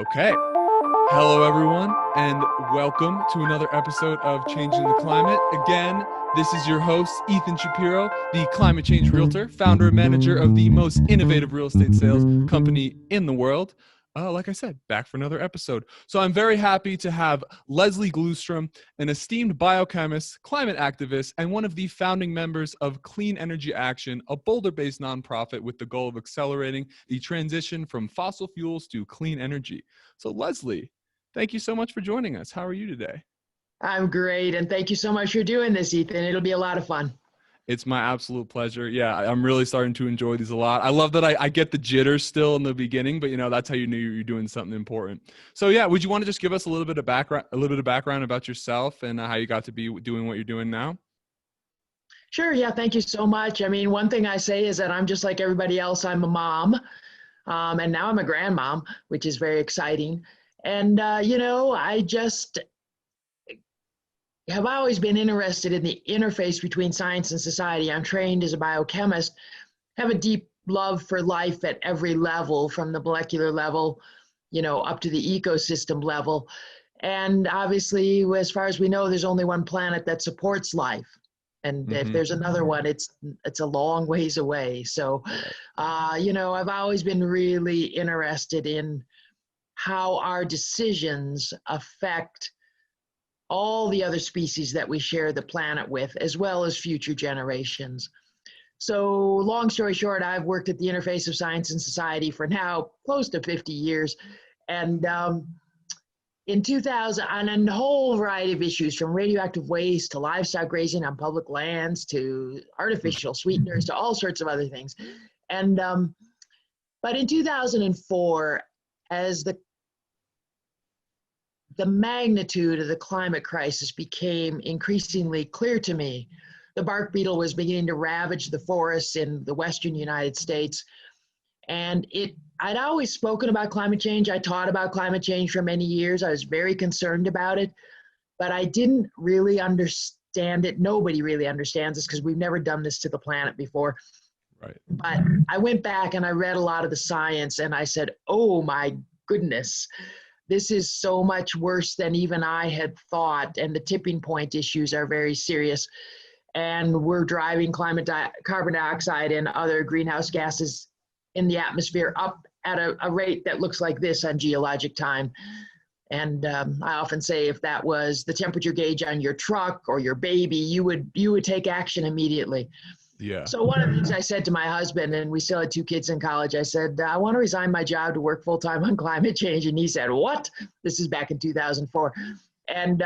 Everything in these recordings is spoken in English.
Okay. Hello, everyone, and welcome to another episode of Changing the Climate. Again, this is your host, Ethan Shapiro, the climate change realtor, founder and manager of the most innovative real estate sales company in the world. Like I said, back for another episode. So I'm very happy to have Leslie Glustrom, an esteemed biochemist, climate activist, and one of the founding members of Clean Energy Action, a Boulder-based nonprofit with the goal of accelerating the transition from fossil fuels to clean energy. So Leslie, thank you so much for joining us. How are you today? I'm great, and thank you so much for doing this, Ethan. It'll be a lot of fun. It's my absolute pleasure. Yeah, I'm really starting to enjoy these a lot. I love that I get the jitters still in the beginning, but that's how you know you're doing something important. So yeah, would you want to just give us a little bit of background about yourself and how you got to be doing what you're doing now? Sure, yeah, thank you so much. I mean, one thing I say is that I'm just like everybody else. I'm a mom, and now I'm a grandmom, which is very exciting. And, I just have always been interested in the interface between science and society. I'm trained as a biochemist, have a deep love for life at every level, from the molecular level, up to the ecosystem level. And obviously, as far as we know, there's only one planet that supports life. And if there's another one, it's a long ways away. So, I've always been really interested in how our decisions affect all the other species that we share the planet with, as well as future generations. So long story short, I've worked at the interface of science and society for now close to 50 years. And in 2000, on a whole variety of issues, from radioactive waste to livestock grazing on public lands to artificial sweeteners to all sorts of other things. And but in 2004, as the magnitude of the climate crisis became increasingly clear to me, the bark beetle was beginning to ravage the forests in the western United States. And I'd always spoken about climate change. I taught about climate change for many years. I was very concerned about it, but I didn't really understand it. Nobody really understands this because we've never done this to the planet before. Right. But I went back and I read a lot of the science and I said, oh my goodness, this is so much worse than even I had thought. And the tipping point issues are very serious. And we're driving carbon dioxide and other greenhouse gases in the atmosphere up at a rate that looks like this on geologic time. And I often say if that was the temperature gauge on your truck or your baby, you would take action immediately. Yeah. So one of the things I said to my husband, and we still had 2 kids in college, I said, I want to resign my job to work full-time on climate change. And he said, what? This is back in 2004. And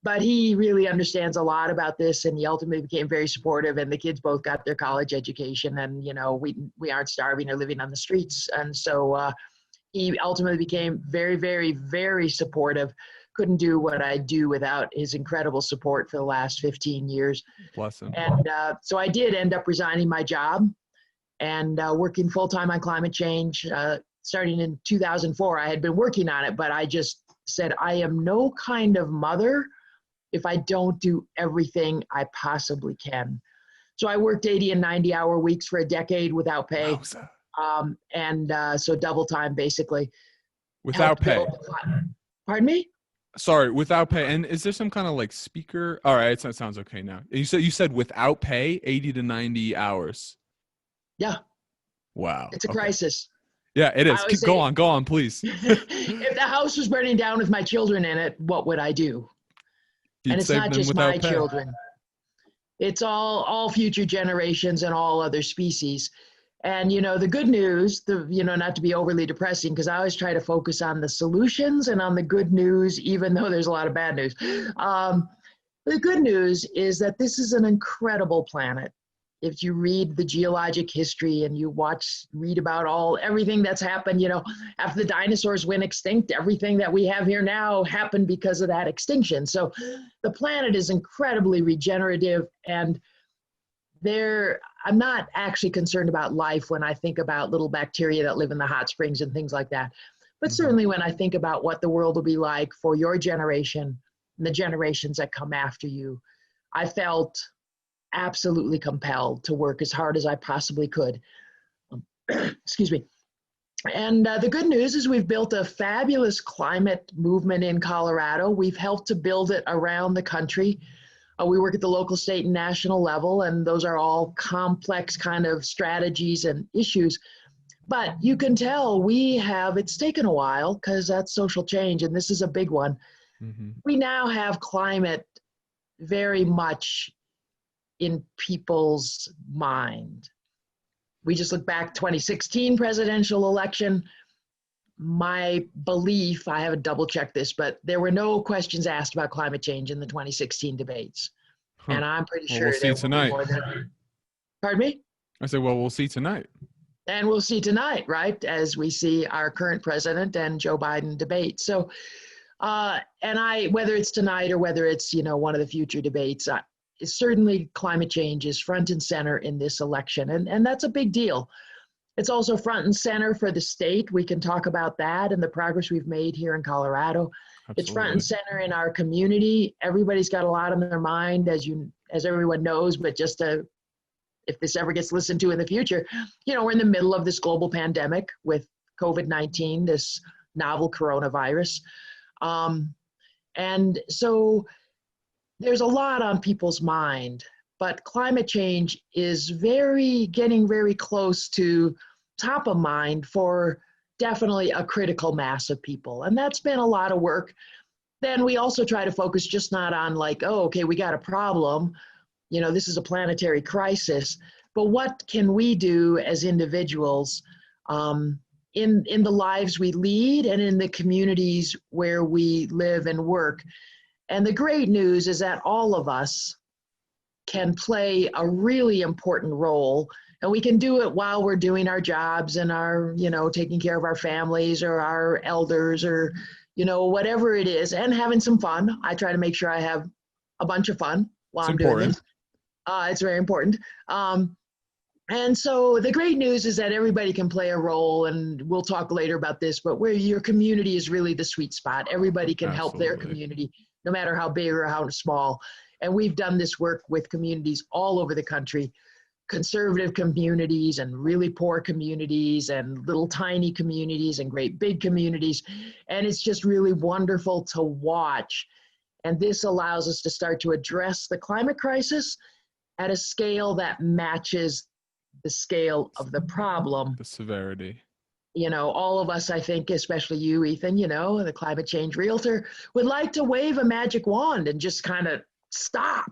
but he really understands a lot about this, and he ultimately became very supportive, and the kids both got their college education, and we aren't starving or living on the streets. And so he ultimately became very, very, very supportive. Couldn't do what I do without his incredible support for the last 15 years. Bless him. And so I did end up resigning my job and working full-time on climate change. Starting in 2004, I had been working on it, but I just said, I am no kind of mother if I don't do everything I possibly can. So I worked 80 and 90-hour weeks for a decade without pay. So double time, basically. Without pay? Pardon me? Sorry, without pay. And is there some kind of like speaker? All right, it sounds okay now. You said without pay, 80 to 90 hours. Yeah. Wow. It's a crisis. Yeah, it is. Go on, please. If the house was burning down with my children in it, what would I do? You'd and it's not just my pay. children. It's all future generations and all other species. And, the good news, not to be overly depressing, because I always try to focus on the solutions and on the good news, even though there's a lot of bad news. The good news is that this is an incredible planet. If you read the geologic history and you read about everything that's happened, after the dinosaurs went extinct, everything that we have here now happened because of that extinction. So the planet is incredibly regenerative, and I'm not actually concerned about life when I think about little bacteria that live in the hot springs and things like that. But certainly when I think about what the world will be like for your generation and the generations that come after you, I felt absolutely compelled to work as hard as I possibly could. Excuse me. And the good news is we've built a fabulous climate movement in Colorado. We've helped to build it around the country. We work at the local, state, and national level, and those are all complex kind of strategies and issues. But you can tell it's taken a while because that's social change, and this is a big one. Mm-hmm. We now have climate very much in people's mind. We just look back 2016 presidential election. My belief, I haven't double checked this, but there were no questions asked about climate change in the 2016 debates. Huh. And I'm pretty Well, we'll sure see there will be tonight. more than, pardon me? I said, well, we'll see tonight. And we'll see tonight, right? As we see our current president and Joe Biden debate. So, whether it's tonight or whether it's, one of the future debates, certainly climate change is front and center in this election. And that's a big deal. It's also front and center for the state. We can talk about that and the progress we've made here in Colorado. It's front and Absolutely. center in our community. Everybody's got a lot on their mind, as everyone knows, but just if this ever gets listened to in the future, we're in the middle of this global pandemic with COVID-19, this novel coronavirus. And so there's a lot on people's mind, but climate change is getting very close to top of mind for definitely a critical mass of people. And that's been a lot of work. Then we also try to focus just not on like, oh, okay, we got a problem. This is a planetary crisis, but what can we do as individuals in the lives we lead and in the communities where we live and work? And the great news is that all of us can play a really important role, and we can do it while we're doing our jobs and our, taking care of our families or our elders or, whatever it is, and having some fun. I try to make sure I have a bunch of fun while It's I'm doing important. this. It's very important. And so the great news is that everybody can play a role, and we'll talk later about this, but where your community is really the sweet spot. Everybody can help their Absolutely. community, no matter how big or how small. And we've done this work with communities all over the country, conservative communities and really poor communities and little tiny communities and great big communities. And it's just really wonderful to watch. And this allows us to start to address the climate crisis at a scale that matches the scale of the problem. The severity. All of us, I think, especially you, Ethan, the climate change realtor, would like to wave a magic wand and just kind of stop,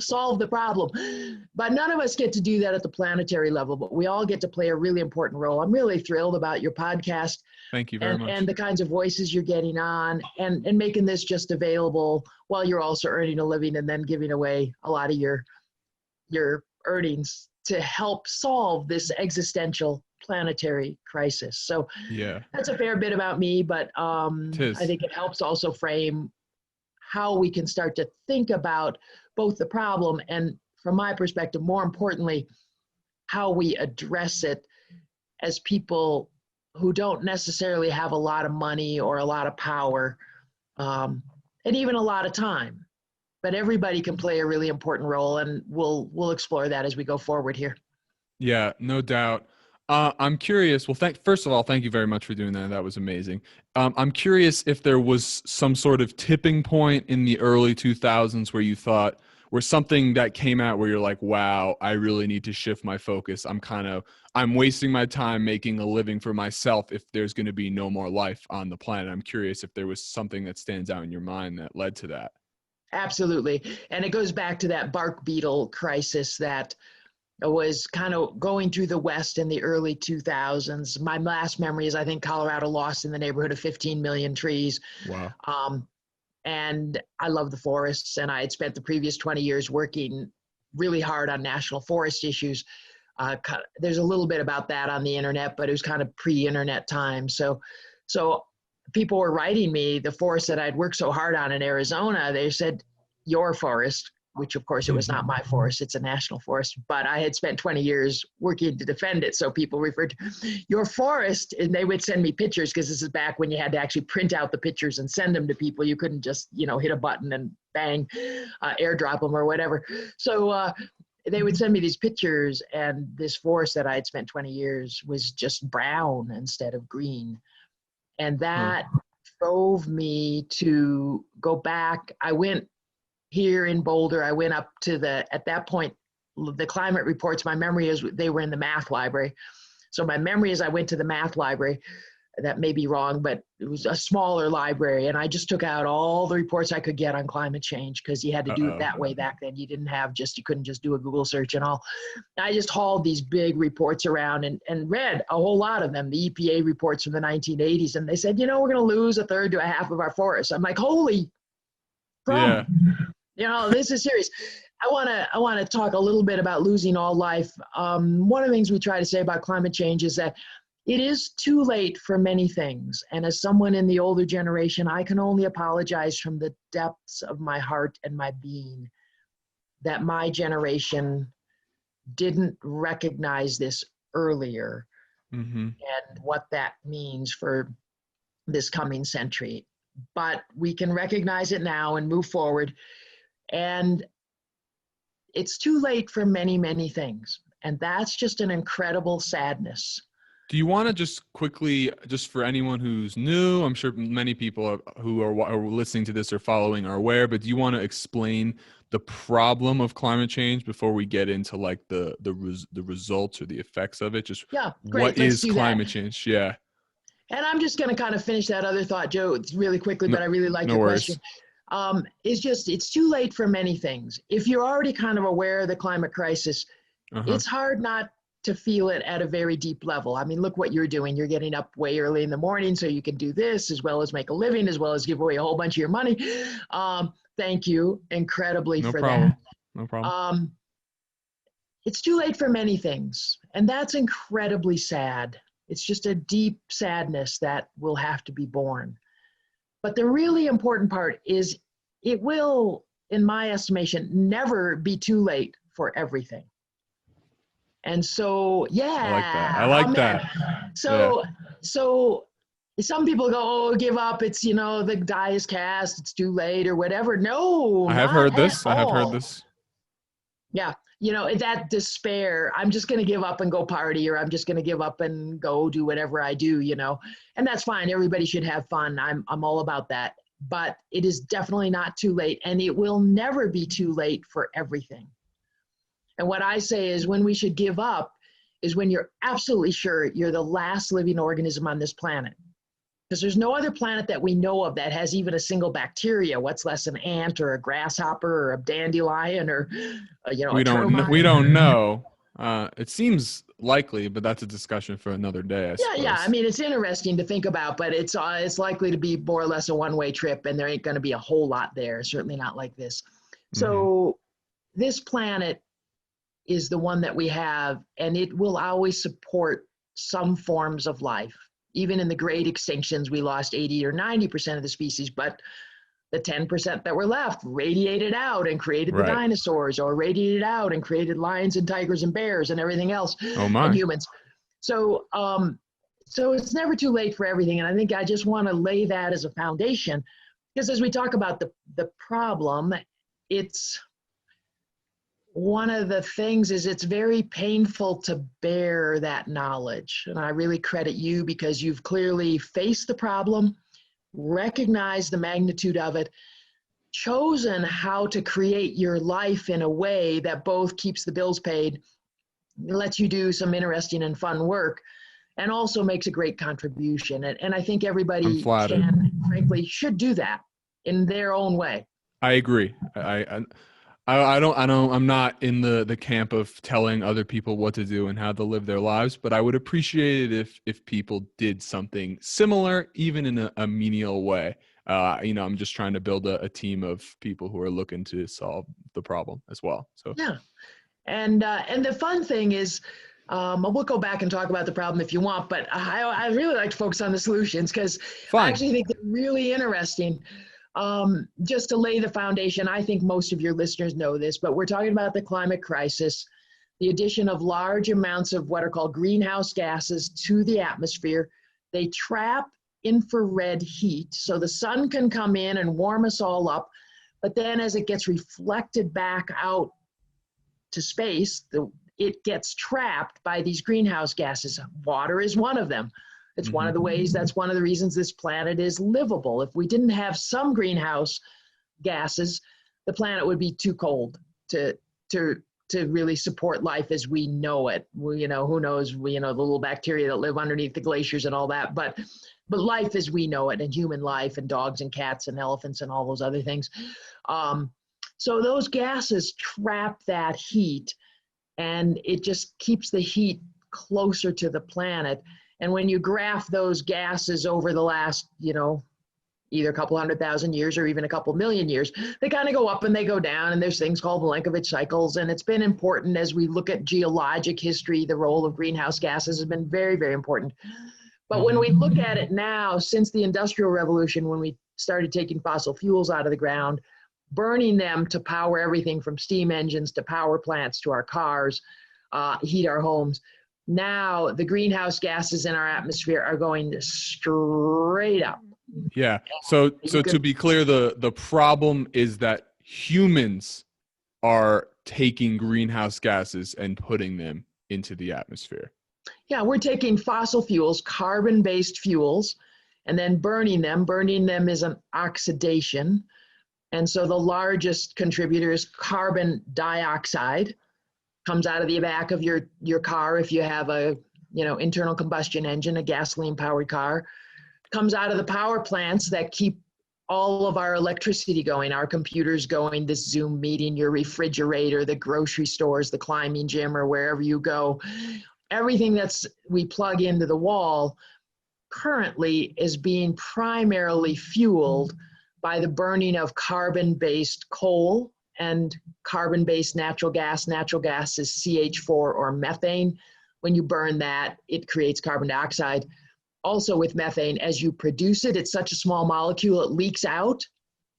solve the problem. But none of us get to do that at the planetary level, but we all get to play a really important role. I'm really thrilled about your podcast Thank you very and much. the kinds of voices you're getting on and making this just available while you're also earning a living and then giving away a lot of your earnings to help solve this existential planetary crisis. So Yeah, that's a fair bit about me, but it I is. think it helps also frame how we can start to think about both the problem and, from my perspective, more importantly, how we address it as people who don't necessarily have a lot of money or a lot of power, and even a lot of time. But everybody can play a really important role, and we'll explore that as we go forward here. Yeah, no doubt. I'm curious. Well, first of all, thank you very much for doing that. That was amazing. I'm curious if there was some sort of tipping point in the early 2000s where you thought, where something that came out where you're like, wow, I really need to shift my focus. I'm wasting my time making a living for myself if there's going to be no more life on the planet. I'm curious if there was something that stands out in your mind that led to that. Absolutely. And it goes back to that bark beetle crisis that was kind of going through the West in the early 2000s. My last memory is I think Colorado lost in the neighborhood of 15 million trees. Wow. Um, and I love the forests, and I had spent the previous 20 years working really hard on national forest issues. There's a little bit about that on the internet, but it was kind of pre-internet time. So people were writing me the forest that I'd worked so hard on in Arizona. They said, your forest, which of course it was not my forest, it's a national forest, but I had spent 20 years working to defend it. So people referred to your forest, and they would send me pictures, because this is back when you had to actually print out the pictures and send them to people. You couldn't just, hit a button and bang, airdrop them or whatever. So they would send me these pictures, and this forest that I had spent 20 years was just brown instead of green. And Huh. that drove me to go back. I went here in Boulder. I went up to at that point, the climate reports, my memory is they were in the math library. So my memory is I went to the math library. That may be wrong, but it was a smaller library. And I just took out all the reports I could get on climate change, because you had to do it Uh-oh. that way back then. You couldn't just do a Google search and all. I just hauled these big reports around and read a whole lot of them, the EPA reports from the 1980s. And they said, we're going to lose a third to a half of our forests. I'm like, holy Yeah. crumb. This is serious. I want to talk a little bit about losing all life. One of the things we try to say about climate change is that it is too late for many things. And as someone in the older generation, I can only apologize from the depths of my heart and my being that my generation didn't recognize this earlier, Mm-hmm. and what that means for this coming century. But we can recognize it now and move forward. And it's too late for many, many things. And that's just an incredible sadness. Do you want to just quickly, just for anyone who's new, I'm sure many people who are listening to this or following are aware, but do you want to explain the problem of climate change before we get into like the results or the effects of it? Just Yeah, what great. Let's is do that. climate change? Yeah. And I'm just going to kind of finish that other thought, Joe, really quickly, No, but I really like no your worries. question. It's too late for many things. If you're already kind of aware of the climate crisis, Uh-huh. it's hard not to feel it at a very deep level. I mean, look what you're doing. You're getting up way early in the morning so you can do this, as well as make a living, as well as give away a whole bunch of your money. Thank you incredibly No for problem. that. No problem. Um, it's too late for many things, and that's incredibly sad. It's just a deep sadness that will have to be borne. But the really important part is it will, in my estimation, never be too late for everything. And so, I like that. I yeah, like amen. that. Yeah. So some people go, oh, give up. It's, the die is cast. It's too late or whatever. No, I have not heard at this. I have heard all. this. Yeah. That despair, I'm just going to give up and go party, or I'm just going to give up and go do whatever I do, and that's fine. Everybody should have fun. I'm all about that. But it is definitely not too late, and it will never be too late for everything. And what I say is, when we should give up is when you're absolutely sure you're the last living organism on this planet. Because there's no other planet that we know of that has even a single bacteria, what's less an ant or a grasshopper or a dandelion or, a termite. We don't know. It seems likely, but that's a discussion for another day, I Yeah. I suppose. mean, it's interesting to think about, but it's likely to be more or less a one-way trip, and there ain't going to be a whole lot there. Certainly not like this. Mm-hmm. So this planet is the one that we have, and it will always support some forms of life. Even in the great extinctions, we lost 80 or 90% of the species, but the 10% that were left radiated out and created the Right. dinosaurs, or radiated out and created lions and tigers and bears and everything else, Oh and my. humans. So, so it's never too late for everything. And I think I just want to lay that as a foundation, because as we talk about the problem, it's one of the things is it's very painful to bear that knowledge. And I really credit you, because you've clearly faced the problem, recognized the magnitude of it, chosen how to create your life in a way that both keeps the bills paid, lets you do some interesting and fun work, and also makes a great contribution. And I think I'm everybody flattered. can, frankly, should do that in their own way. I agree. I'm not in the camp of telling other people what to do and how to live their lives, but I would appreciate it if people did something similar, even in a menial way. I'm just trying to build a team of people who are looking to solve the problem as well. So Yeah. And the fun thing is, we'll go back and talk about the problem if you want, but I really like to focus on the solutions, because I fine. actually think they're really interesting. Just to lay the foundation, I think most of your listeners know this, but we're talking about the climate crisis, the addition of large amounts of what are called greenhouse gases to the atmosphere. They trap infrared heat, so the sun can come in and warm us all up, but then as it gets reflected back out to space, it gets trapped by these greenhouse gases. Water is one of them. It's one of the ways, that's one of the reasons this planet is livable. If we didn't have some greenhouse gases, the planet would be too cold to really support life as we know it. Who knows, the little bacteria that live underneath the glaciers and all that, but life as we know it, and human life, and dogs and cats and elephants and all those other things. So those gases trap that heat, and it just keeps the heat closer to the planet. And when you graph those gases over the last, either a couple 100,000 years or even a couple million years, they kind of go up and they go down, and there's things called Milankovitch cycles. And it's been important as we look at geologic history. The role of greenhouse gases has been very, very important. But when we look at it now, since the Industrial Revolution, when we started taking fossil fuels out of the ground, burning them to power everything from steam engines to power plants to our cars, heat our homes, now the greenhouse gases in our atmosphere are going straight up. Yeah. So to be clear, the problem is that humans are taking greenhouse gases and putting them into the atmosphere. Yeah, we're taking fossil fuels, carbon-based fuels, and then burning them. Burning them is an oxidation. And so the largest contributor is carbon dioxide. Comes out of the back of your car if you have a internal combustion engine, a gasoline powered car. Comes out of the power plants that keep all of our electricity going, our computers going, this Zoom meeting, your refrigerator, the grocery stores, the climbing gym, or wherever you go. Everything we plug into the wall currently is being primarily fueled by the burning of carbon-based coal and carbon-based natural gas. Natural gas is CH4 or methane. When you burn that, it creates carbon dioxide. Also with methane, as you produce it, it's such a small molecule, it leaks out.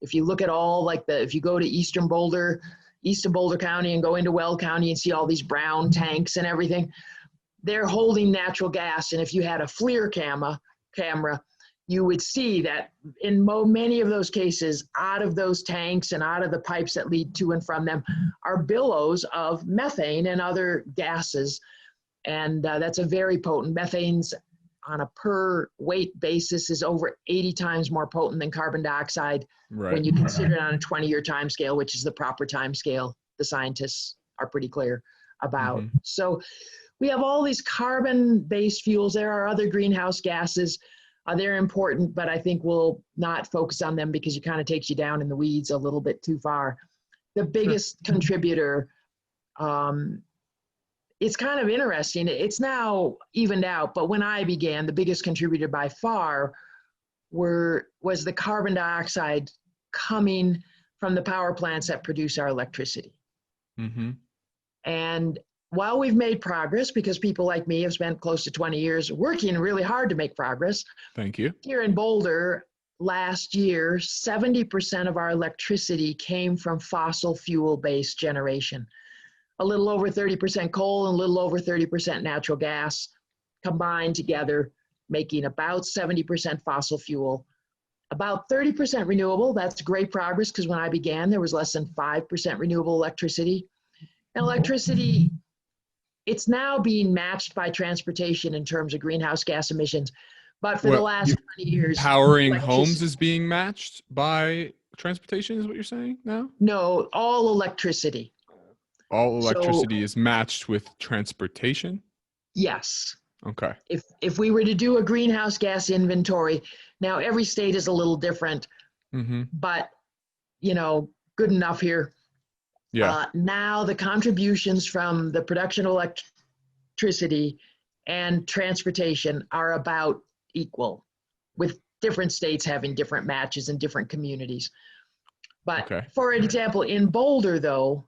If you look at if you go to east of Boulder County and go into Weld County and see all these brown tanks and everything, they're holding natural gas. And if you had a FLIR camera, you would see that in many of those cases, out of those tanks and out of the pipes that lead to and from them are billows of methane and other gases. And that's a very potent. Methane's on a per weight basis is over 80 times more potent than carbon dioxide when you consider it on a 20-year time scale, which is the proper time scale the scientists are pretty clear about. So we have all these carbon-based fuels. There are other greenhouse gases. They're important, but I think we'll not focus on them because it kind of takes you down in the weeds a little bit too far. The biggest contributor, it's kind of interesting. It's now evened out, but when I began, the biggest contributor by far was the carbon dioxide coming from the power plants that produce our electricity. And while we've made progress, because people like me have spent close to 20 years working really hard to make progress. Thank you. Here in Boulder, last year, 70% of our electricity came from fossil fuel-based generation. A little over 30% coal and a little over 30% natural gas combined together, making about 70% fossil fuel. About 30% renewable. That's great progress, because when I began, there was less than 5% renewable electricity. And electricity, it's now being matched by transportation in terms of greenhouse gas emissions. But for the last 20 years, powering homes is being matched by transportation, is what you're saying now? No, all electricity. All electricity is matched with transportation? Yes. Okay. If we were to do a greenhouse gas inventory, now every state is a little different, but good enough here. Yeah. Now the contributions from the production of electricity and transportation are about equal, with different states having different matches in different communities. But for example, in Boulder, though,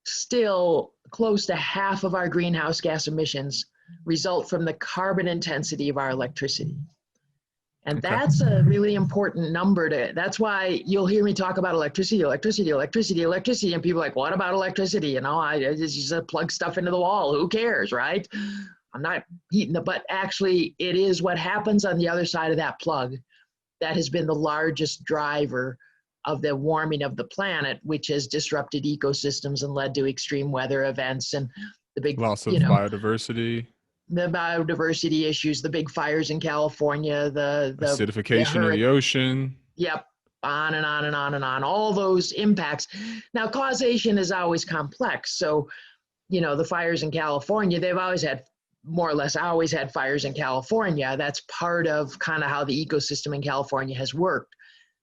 still close to half of our greenhouse gas emissions result from the carbon intensity of our electricity. And that's a really important number that's why you'll hear me talk about electricity, and people are like, what about electricity? I just plug stuff into the wall. Who cares, right? I'm not heating but actually it is what happens on the other side of that plug that has been the largest driver of the warming of the planet, which has disrupted ecosystems and led to extreme weather events and the big, Loss of biodiversity, the biodiversity issues, the big fires in California, the acidification of the ocean. Yep, on and on and on and on, all those impacts. Now, causation is always complex. So, the fires in California, they've always had, more or less always had fires in California. That's part of kind of how the ecosystem in California has worked.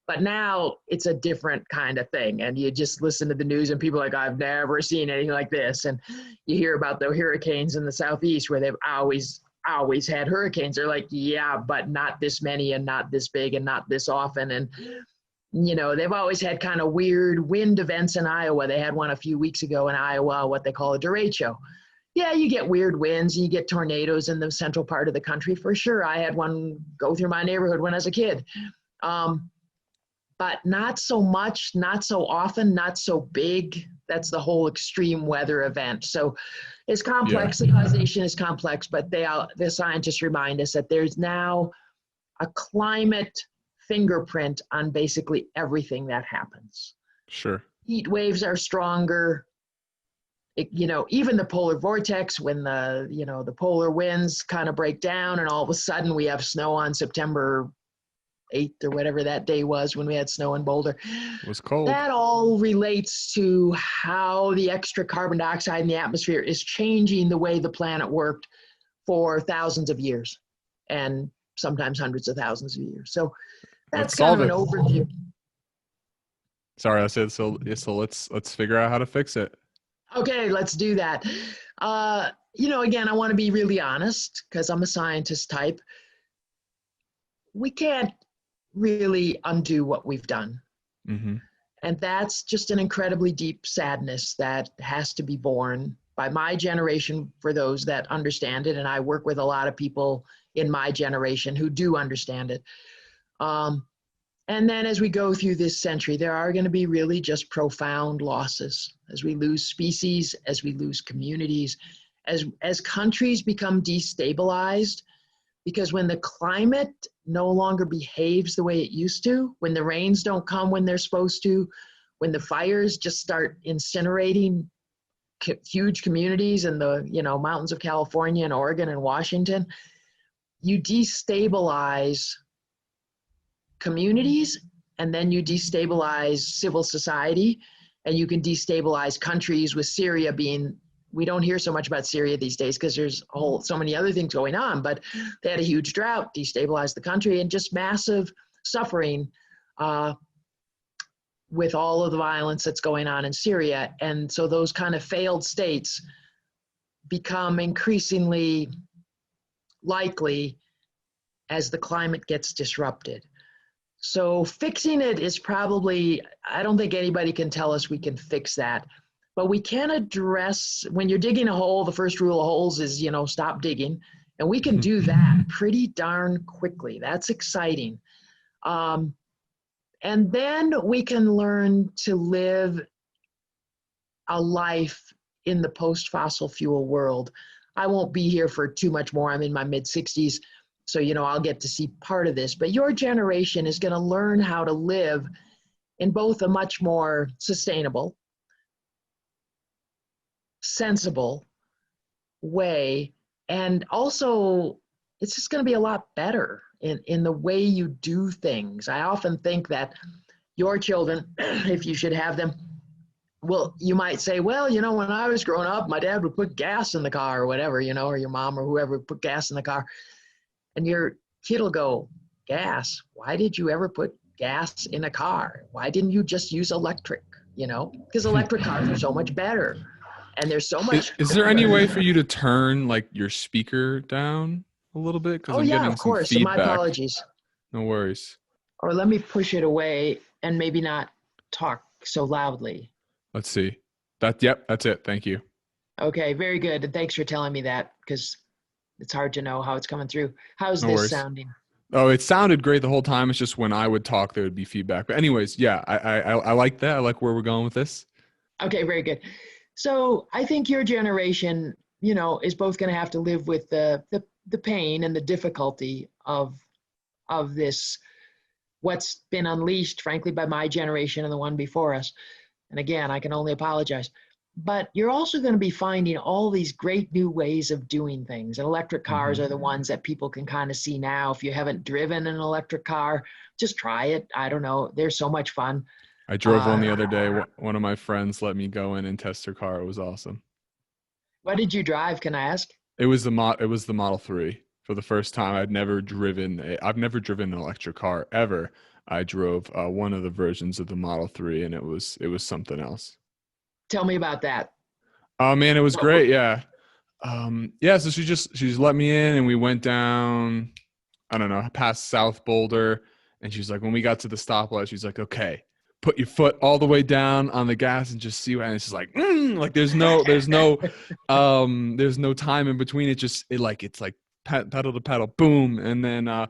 But now it's a different kind of thing. And you just listen to the news and people are like, I've never seen anything like this. And you hear about the hurricanes in the Southeast where they've always had hurricanes. They're like, yeah, but not this many and not this big and not this often. And, they've always had kind of weird wind events in Iowa. They had one a few weeks ago in Iowa, what they call a derecho. Yeah, you get weird winds and you get tornadoes in the central part of the country for sure. I had one go through my neighborhood when I was a kid. But not so much, not so often, not so big. That's the whole extreme weather event. So it's complex. The causation is complex, but the scientists remind us that there's now a climate fingerprint on basically everything that happens. Sure. Heat waves are stronger. Even the polar vortex, when the polar winds kind of break down and all of a sudden we have snow on September 8th or whatever that day was when we had snow in Boulder. It was cold. That all relates to how the extra carbon dioxide in the atmosphere is changing the way the planet worked for thousands of years and sometimes hundreds of thousands of years. So that's kind of an overview. Sorry, I said so let's figure out how to fix it. Okay, let's do that. Again, I want to be really honest because I'm a scientist type. We can't really undo what we've done. Mm-hmm. And that's just an incredibly deep sadness that has to be borne by my generation for those that understand it. And I work with a lot of people in my generation who do understand it. And then as we go through this century, there are going to be really just profound losses as we lose species, as we lose communities, as countries become destabilized. Because when the climate no longer behaves the way it used to, when the rains don't come when they're supposed to, when the fires just start incinerating huge communities in the mountains of California and Oregon and Washington, you destabilize communities and then you destabilize civil society, and you can destabilize countries, with Syria being, we don't hear so much about Syria these days because there's so many other things going on, but they had a huge drought, destabilized the country, and just massive suffering with all of the violence that's going on in Syria. And so those kind of failed states become increasingly likely as the climate gets disrupted. So fixing it is probably, I don't think anybody can tell us we can fix that. But we can address, when you're digging a hole, the first rule of holes is, stop digging. And we can do that pretty darn quickly. That's exciting. And then we can learn to live a life in the post-fossil fuel world. I won't be here for too much more. I'm in my mid-60s. So, I'll get to see part of this. But your generation is going to learn how to live in both a much more sustainable, sensible way, and also it's just going to be a lot better in the way you do things. I often think that your children, if you should have them, well, you might say, well, when I was growing up, my dad would put gas in the car or whatever, or your mom or whoever would put gas in the car. And your kid will go, gas? Why did you ever put gas in a car? Why didn't you just use electric? Because electric cars are so much better. And there's so much. Is there any way for you to turn your speaker down a little bit? Because I'm getting of course. some feedback. My apologies. No worries. Or let me push it away and maybe not talk so loudly. Let's see. Yep, that's it. Thank you. Okay, very good. And thanks for telling me that, because it's hard to know how it's coming through. How's No this worries. sounding? Oh, it sounded great the whole time. It's just when I would talk, there would be feedback. But anyways, yeah, I like that. I like where we're going with this. Okay, very good. So I think your generation, is both going to have to live with the pain and the difficulty of this what's been unleashed, frankly, by my generation and the one before us. And again, I can only apologize. But you're also going to be finding all these great new ways of doing things. And electric cars are the ones that people can kind of see now. If you haven't driven an electric car, just try it. I don't know. They're so much fun. I drove one the other day. One of my friends let me go in and test her car. It was awesome. What did you drive? Can I ask? It was the Model 3. For the first time, I've never driven an electric car ever. I drove one of the versions of the Model 3, and it was something else. Tell me about that. Oh man, it was great. Yeah. Yeah, so she's let me in and we went down, I don't know, past South Boulder, and she's like, when we got to the stoplight, she's like, okay, put your foot all the way down on the gas and just see what, and it's just like there's no time in between. It's like pedal to pedal, boom, and then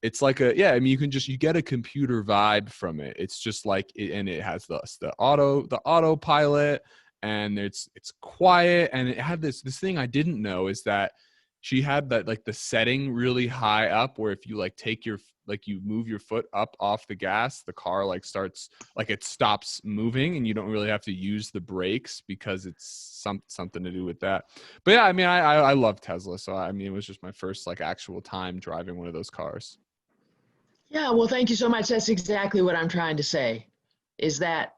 it's like I mean, you get a computer vibe from it. It's just like and it has the autopilot, and it's quiet, and it had this thing I didn't know is that she had that like the setting really high up where if you like you move your foot up off the gas, the car like it stops moving and you don't really have to use the brakes because it's something to do with that. But yeah, I mean, I love Tesla. So I mean, it was just my first like actual time driving one of those cars. Yeah, well, thank you so much. That's exactly what I'm trying to say, is that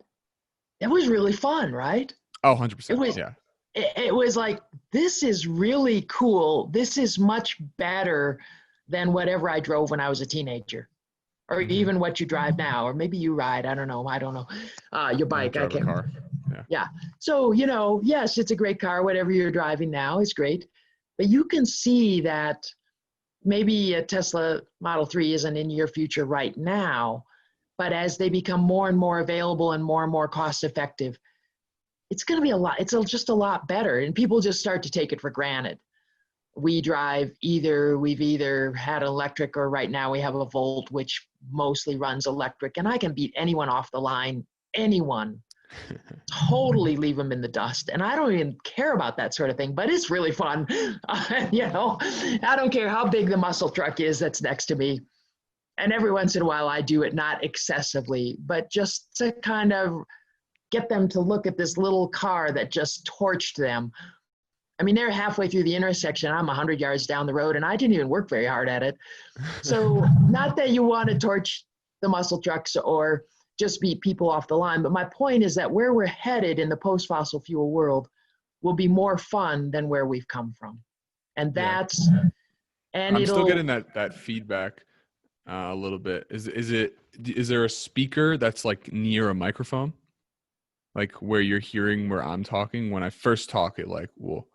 it was really fun, right? Oh, It 100%. was Yeah. it was like, this is really cool. This is much better than whatever I drove when I was a teenager, or Mm-hmm. even what you drive now, or maybe you ride. I don't know. Your I bike. I drive a can't. car. Yeah. Yeah. So, yes, it's a great car. Whatever you're driving now is great. But you can see that maybe a Tesla Model 3 isn't in your future right now, but as they become more and more available and more cost effective, it's going to be just a lot better. And people just start to take it for granted. We've either had electric, or right now we have a Volt, which mostly runs electric. And I can beat anyone off the line, anyone, totally leave them in the dust. And I don't even care about that sort of thing, but it's really fun. I don't care how big the muscle truck is that's next to me. And every once in a while I do it, not excessively, but just to kind of get them to look at this little car that just torched them. I mean, they're halfway through the intersection. I'm 100 yards down the road, and I didn't even work very hard at it. So not that you want to torch the muscle trucks or just beat people off the line, but my point is that where we're headed in the post-fossil fuel world will be more fun than where we've come from. And Yeah. I'm still it'll, getting that feedback a little bit. Is there a speaker that's like near a microphone? Like where you're hearing where I'm talking? When I first talk, it like will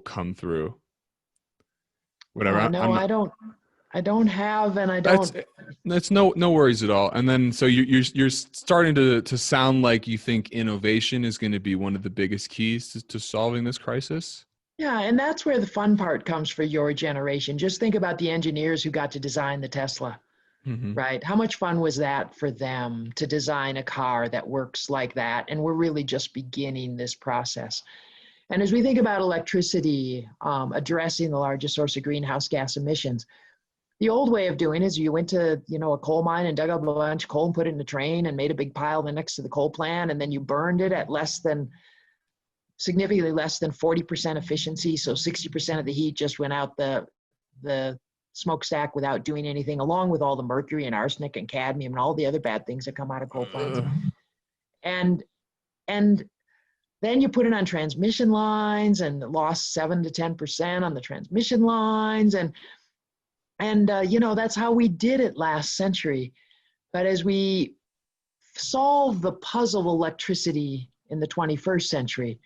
come through. Whatever. no, I'm not. I don't have, and I don't. That's no worries at all. And then so you're starting to sound like you think innovation is going to be one of the biggest keys to solving this crisis. Yeah, and that's where the fun part comes for your generation. Just think about the engineers who got to design the Tesla, Mm-hmm. right? How much fun was that for them to design a car that works like that? And we're really just beginning this process. And as we think about electricity, addressing the largest source of greenhouse gas emissions, the old way of doing is you went to, a coal mine and dug up a bunch of coal and put it in a train and made a big pile next to the coal plant, and then you burned it at significantly less than 40% efficiency. So 60% of the heat just went out the smokestack without doing anything, along with all the mercury and arsenic and cadmium and all the other bad things that come out of coal plants. And and then you put it on transmission lines and lost 7 to 10% on the transmission lines. And that's how we did it last century. But as we solve the puzzle of electricity in the 21st century,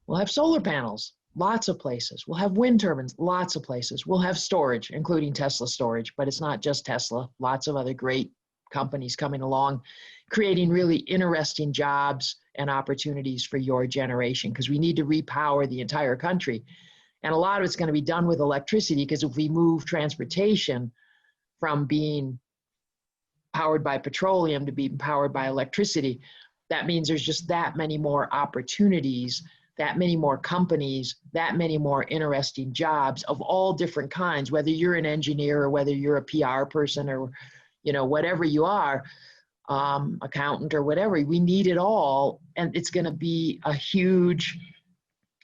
we'll have solar panels, lots of places. We'll have wind turbines, lots of places. We'll have storage, including Tesla storage, but it's not just Tesla. Lots of other great companies coming along, creating really interesting jobs and opportunities for your generation, because we need to repower the entire country. And a lot of it's going to be done with electricity, because if we move transportation from being powered by petroleum to being powered by electricity, that means there's just that many more opportunities, that many more companies, that many more interesting jobs of all different kinds, whether you're an engineer or whether you're a PR person or whatever you are, accountant or whatever, we need it all. And it's going to be a huge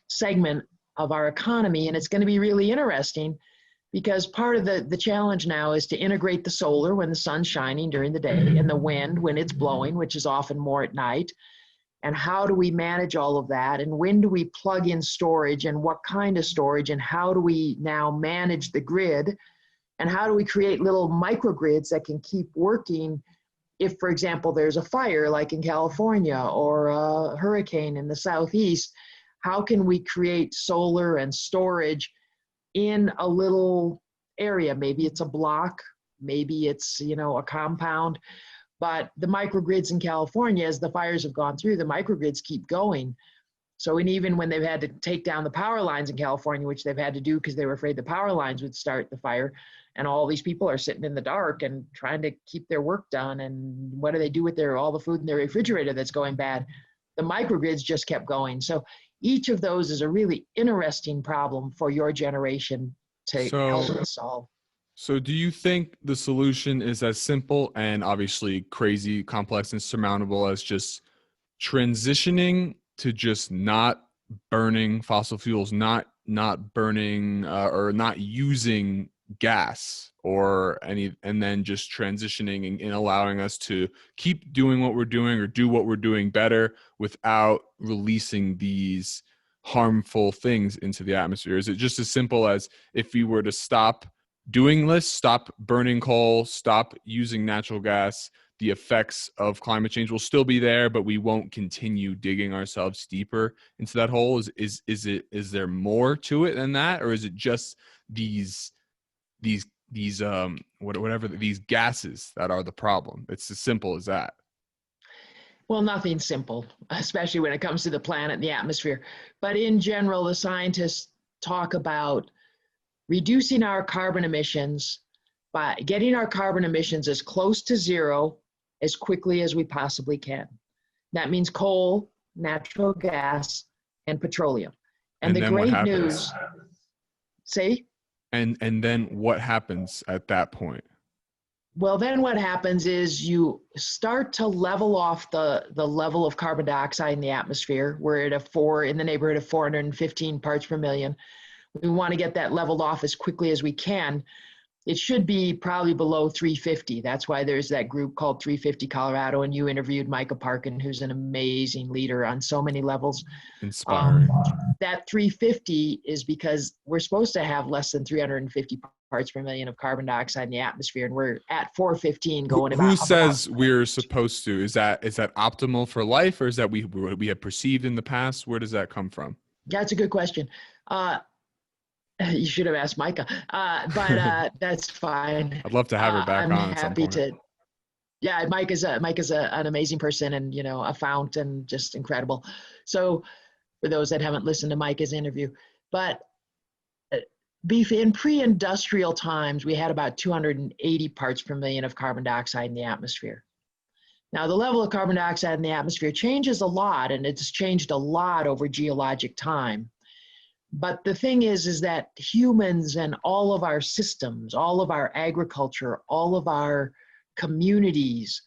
segment of our economy. And it's going to be really interesting because part of the challenge now is to integrate the solar when the sun's shining during the day and the wind when it's blowing, which is often more at night. And how do we manage all of that? And when do we plug in storage and what kind of storage? And how do we now manage the grid? And how do we create little microgrids that can keep working if, for example, there's a fire like in California or a hurricane in the Southeast? How can we create solar and storage in a little area? Maybe it's a block, maybe it's, a compound, but the microgrids in California, as the fires have gone through, the microgrids keep going. So, and even when they've had to take down the power lines in California, which they've had to do because they were afraid the power lines would start the fire, and all these people are sitting in the dark and trying to keep their work done. And what do they do with all the food in their refrigerator that's going bad? The microgrids just kept going. So each of those is a really interesting problem for your generation to help us solve. So do you think the solution is as simple and obviously crazy, complex, and surmountable as just transitioning to just not burning fossil fuels, not burning or not using gas or any, and then just transitioning and allowing us to keep doing what we're doing or do what we're doing better without releasing these harmful things into the atmosphere? Is it just as simple as if we were to stop doing this, stop burning coal, stop using natural gas, the effects of climate change will still be there, but we won't continue digging ourselves deeper into that hole? Is there more to it than that, or is it just these whatever these gases that are the problem? It's as simple as that. Well, nothing's simple, especially when it comes to the planet and the atmosphere. But in general, the scientists talk about reducing our carbon emissions by getting our carbon emissions as close to zero as quickly as we possibly can. That means coal, natural gas, and petroleum. And the great news, say? And then what happens at that point? Well, then what happens is you start to level off the level of carbon dioxide in the atmosphere. We're at in the neighborhood of 415 parts per million. We want to get that leveled off as quickly as we can. It should be probably below 350. That's why there's that group called 350 Colorado, and you interviewed Micah Parkin, who's an amazing leader on so many levels. Inspiring. That 350 is because we're supposed to have less than 350 parts per million of carbon dioxide in the atmosphere, and we're at 415 going about. Who says we're supposed to? Is that optimal for life, or is that we have perceived in the past? Where does that come from? That's a good question. You should have asked Micah, but that's fine. I'd love to have her back on at some point. Yeah, Micah's an amazing person, and a fount, and just incredible. So for those that haven't listened to Micah's interview, but in pre-industrial times, we had about 280 parts per million of carbon dioxide in the atmosphere. Now, the level of carbon dioxide in the atmosphere changes a lot, and it's changed a lot over geologic time. But the thing is that humans and all of our systems, all of our agriculture, all of our communities,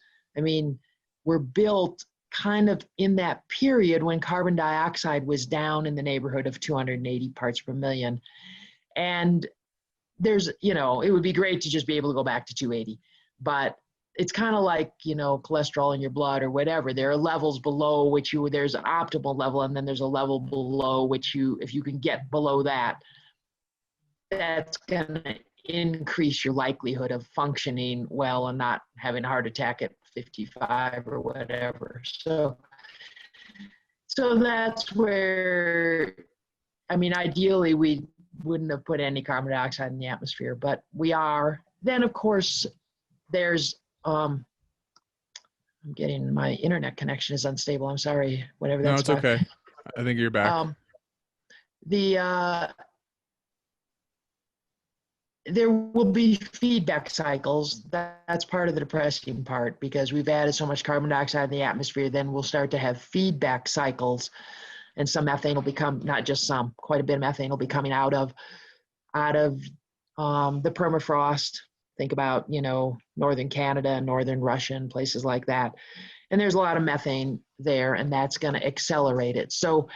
were built kind of in that period when carbon dioxide was down in the neighborhood of 280 parts per million. And there's, it would be great to just be able to go back to 280, but it's kind of like, cholesterol in your blood or whatever. There are levels below which there's an optimal level, and then there's a level below which if you can get below that, that's going to increase your likelihood of functioning well and not having a heart attack at 55 or whatever. So that's where, ideally we wouldn't have put any carbon dioxide in the atmosphere, but we are. Then of course there's, I'm getting, my internet connection is unstable. I'm sorry, whatever that's about. No, it's okay. I think you're back. There will be feedback cycles. That's part of the depressing part, because we've added so much carbon dioxide in the atmosphere, then we'll start to have feedback cycles, and some methane will become, not just some, quite a bit of methane will be coming out of the permafrost, Think about, northern Canada, northern Russia, and places like that. And there's a lot of methane there, and that's going to accelerate it. So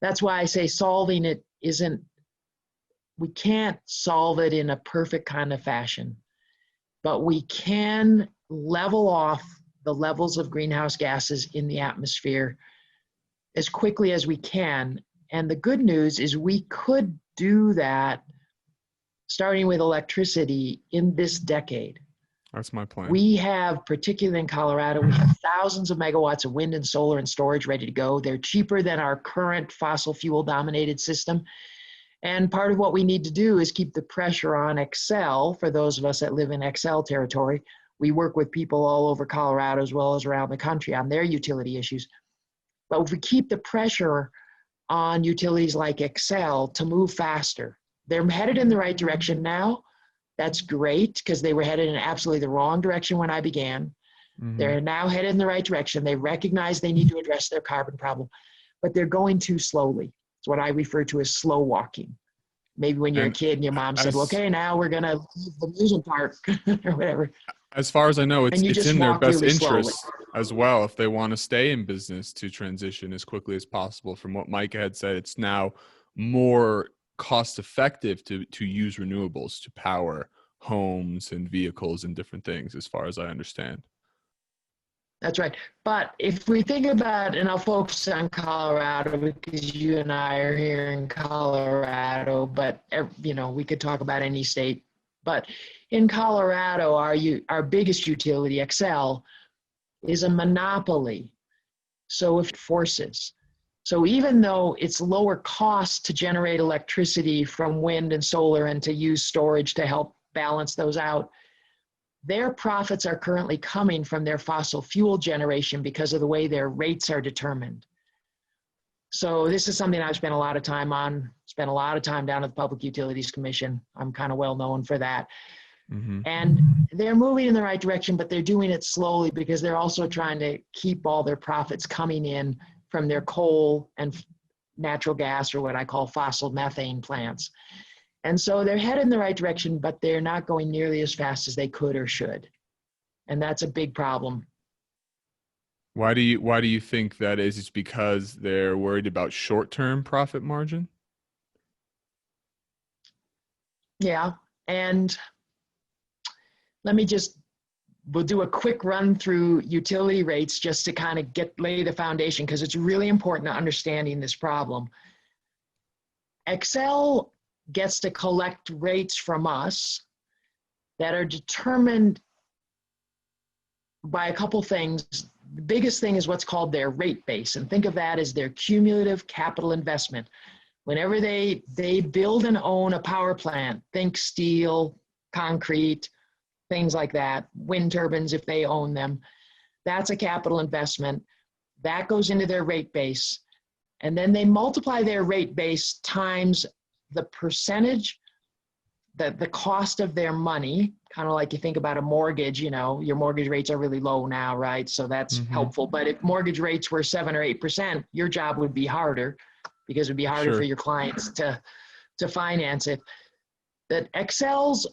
that's why I say solving it we can't solve it in a perfect kind of fashion, but we can level off the levels of greenhouse gases in the atmosphere as quickly as we can. And the good news is we could do that starting with electricity in this decade. That's my plan. We have, particularly in Colorado, we have thousands of megawatts of wind and solar and storage ready to go. They're cheaper than our current fossil fuel dominated system. And part of what we need to do is keep the pressure on Excel. For those of us that live in Excel territory, we work with people all over Colorado as well as around the country on their utility issues. But if we keep the pressure on utilities like Excel to move faster, they're headed in the right direction now. That's great, because they were headed in absolutely the wrong direction when I began. Mm-hmm. They're now headed in the right direction. They recognize they need to address their carbon problem, but they're going too slowly. It's what I refer to as slow walking. Maybe when you're a kid and your mom said, well, okay, now we're going to leave the amusement park or whatever. As far as I know, it's in their best really interest as well, if they want to stay in business, to transition as quickly as possible. From what Micah had said, it's now more cost effective to use renewables to power homes and vehicles and different things, as far as I understand. That's right. But if we think about, and I'll focus on Colorado because you and I are here in Colorado, but we could talk about any state. But in Colorado, our biggest utility, Xcel, is a monopoly. So if it forces. So even though it's lower cost to generate electricity from wind and solar and to use storage to help balance those out, their profits are currently coming from their fossil fuel generation because of the way their rates are determined. So this is something I've spent a lot of time on, spent a lot of time down at the Public Utilities Commission. I'm kind of well known for that. Mm-hmm. And they're moving in the right direction, but they're doing it slowly because they're also trying to keep all their profits coming in from their coal and natural gas, or what I call fossil methane plants. And so they're headed in the right direction, but they're not going nearly as fast as they could or should. And that's a big problem. Why do you think that is? It's because they're worried about short-term profit margin? Yeah. And we'll do a quick run through utility rates just to kind of lay the foundation, because it's really important to understanding this problem. Xcel gets to collect rates from us that are determined by a couple things. The biggest thing is what's called their rate base, and think of that as their cumulative capital investment. Whenever they build and own a power plant, think steel, concrete, things like that, wind turbines if they own them, that's a capital investment. That goes into their rate base. And then they multiply their rate base times the percentage, the cost of their money, kind of like you think about a mortgage, your mortgage rates are really low now, right? So that's helpful. But if mortgage rates were 7 or 8%, your job would be harder, because it would be harder for your clients to finance it. That Xcel's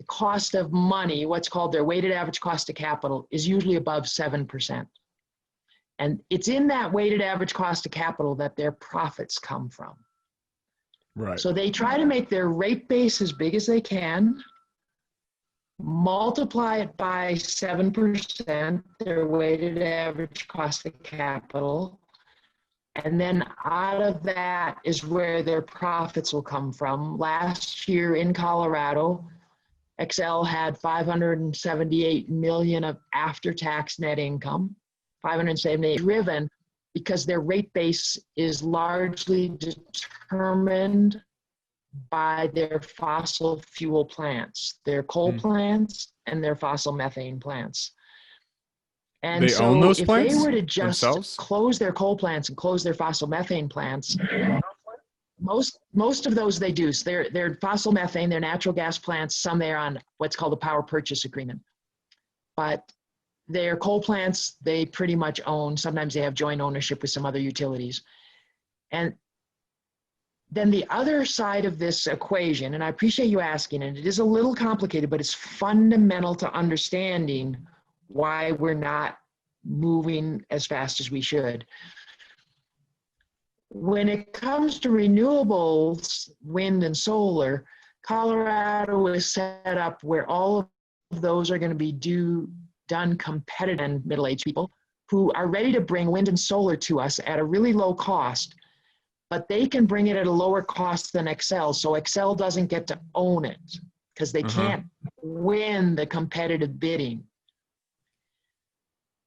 cost of money, what's called their weighted average cost of capital, is usually above 7%. And it's in that weighted average cost of capital that their profits come from. Right. So they try to make their rate base as big as they can, multiply it by 7%, their weighted average cost of capital, and then out of that is where their profits will come from. Last year in Colorado, Xcel had $578 million of after-tax net income, 578 driven because their rate base is largely determined by their fossil fuel plants, their coal plants and their fossil methane plants. And they so own those if plants they were to just themselves? close their coal plants and close their fossil methane plants, most of those they do. So they're fossil methane, they're natural gas plants, some they're on what's called a power purchase agreement. But their coal plants, they pretty much own. Sometimes they have joint ownership with some other utilities. And then the other side of this equation, and I appreciate you asking, and it is a little complicated, but it's fundamental to understanding why we're not moving as fast as we should. When it comes to renewables, wind and solar, Colorado is set up where all of those are going to be done competitive and middle-aged people who are ready to bring wind and solar to us at a really low cost, but they can bring it at a lower cost than Xcel. So Xcel doesn't get to own it because they can't win the competitive bidding.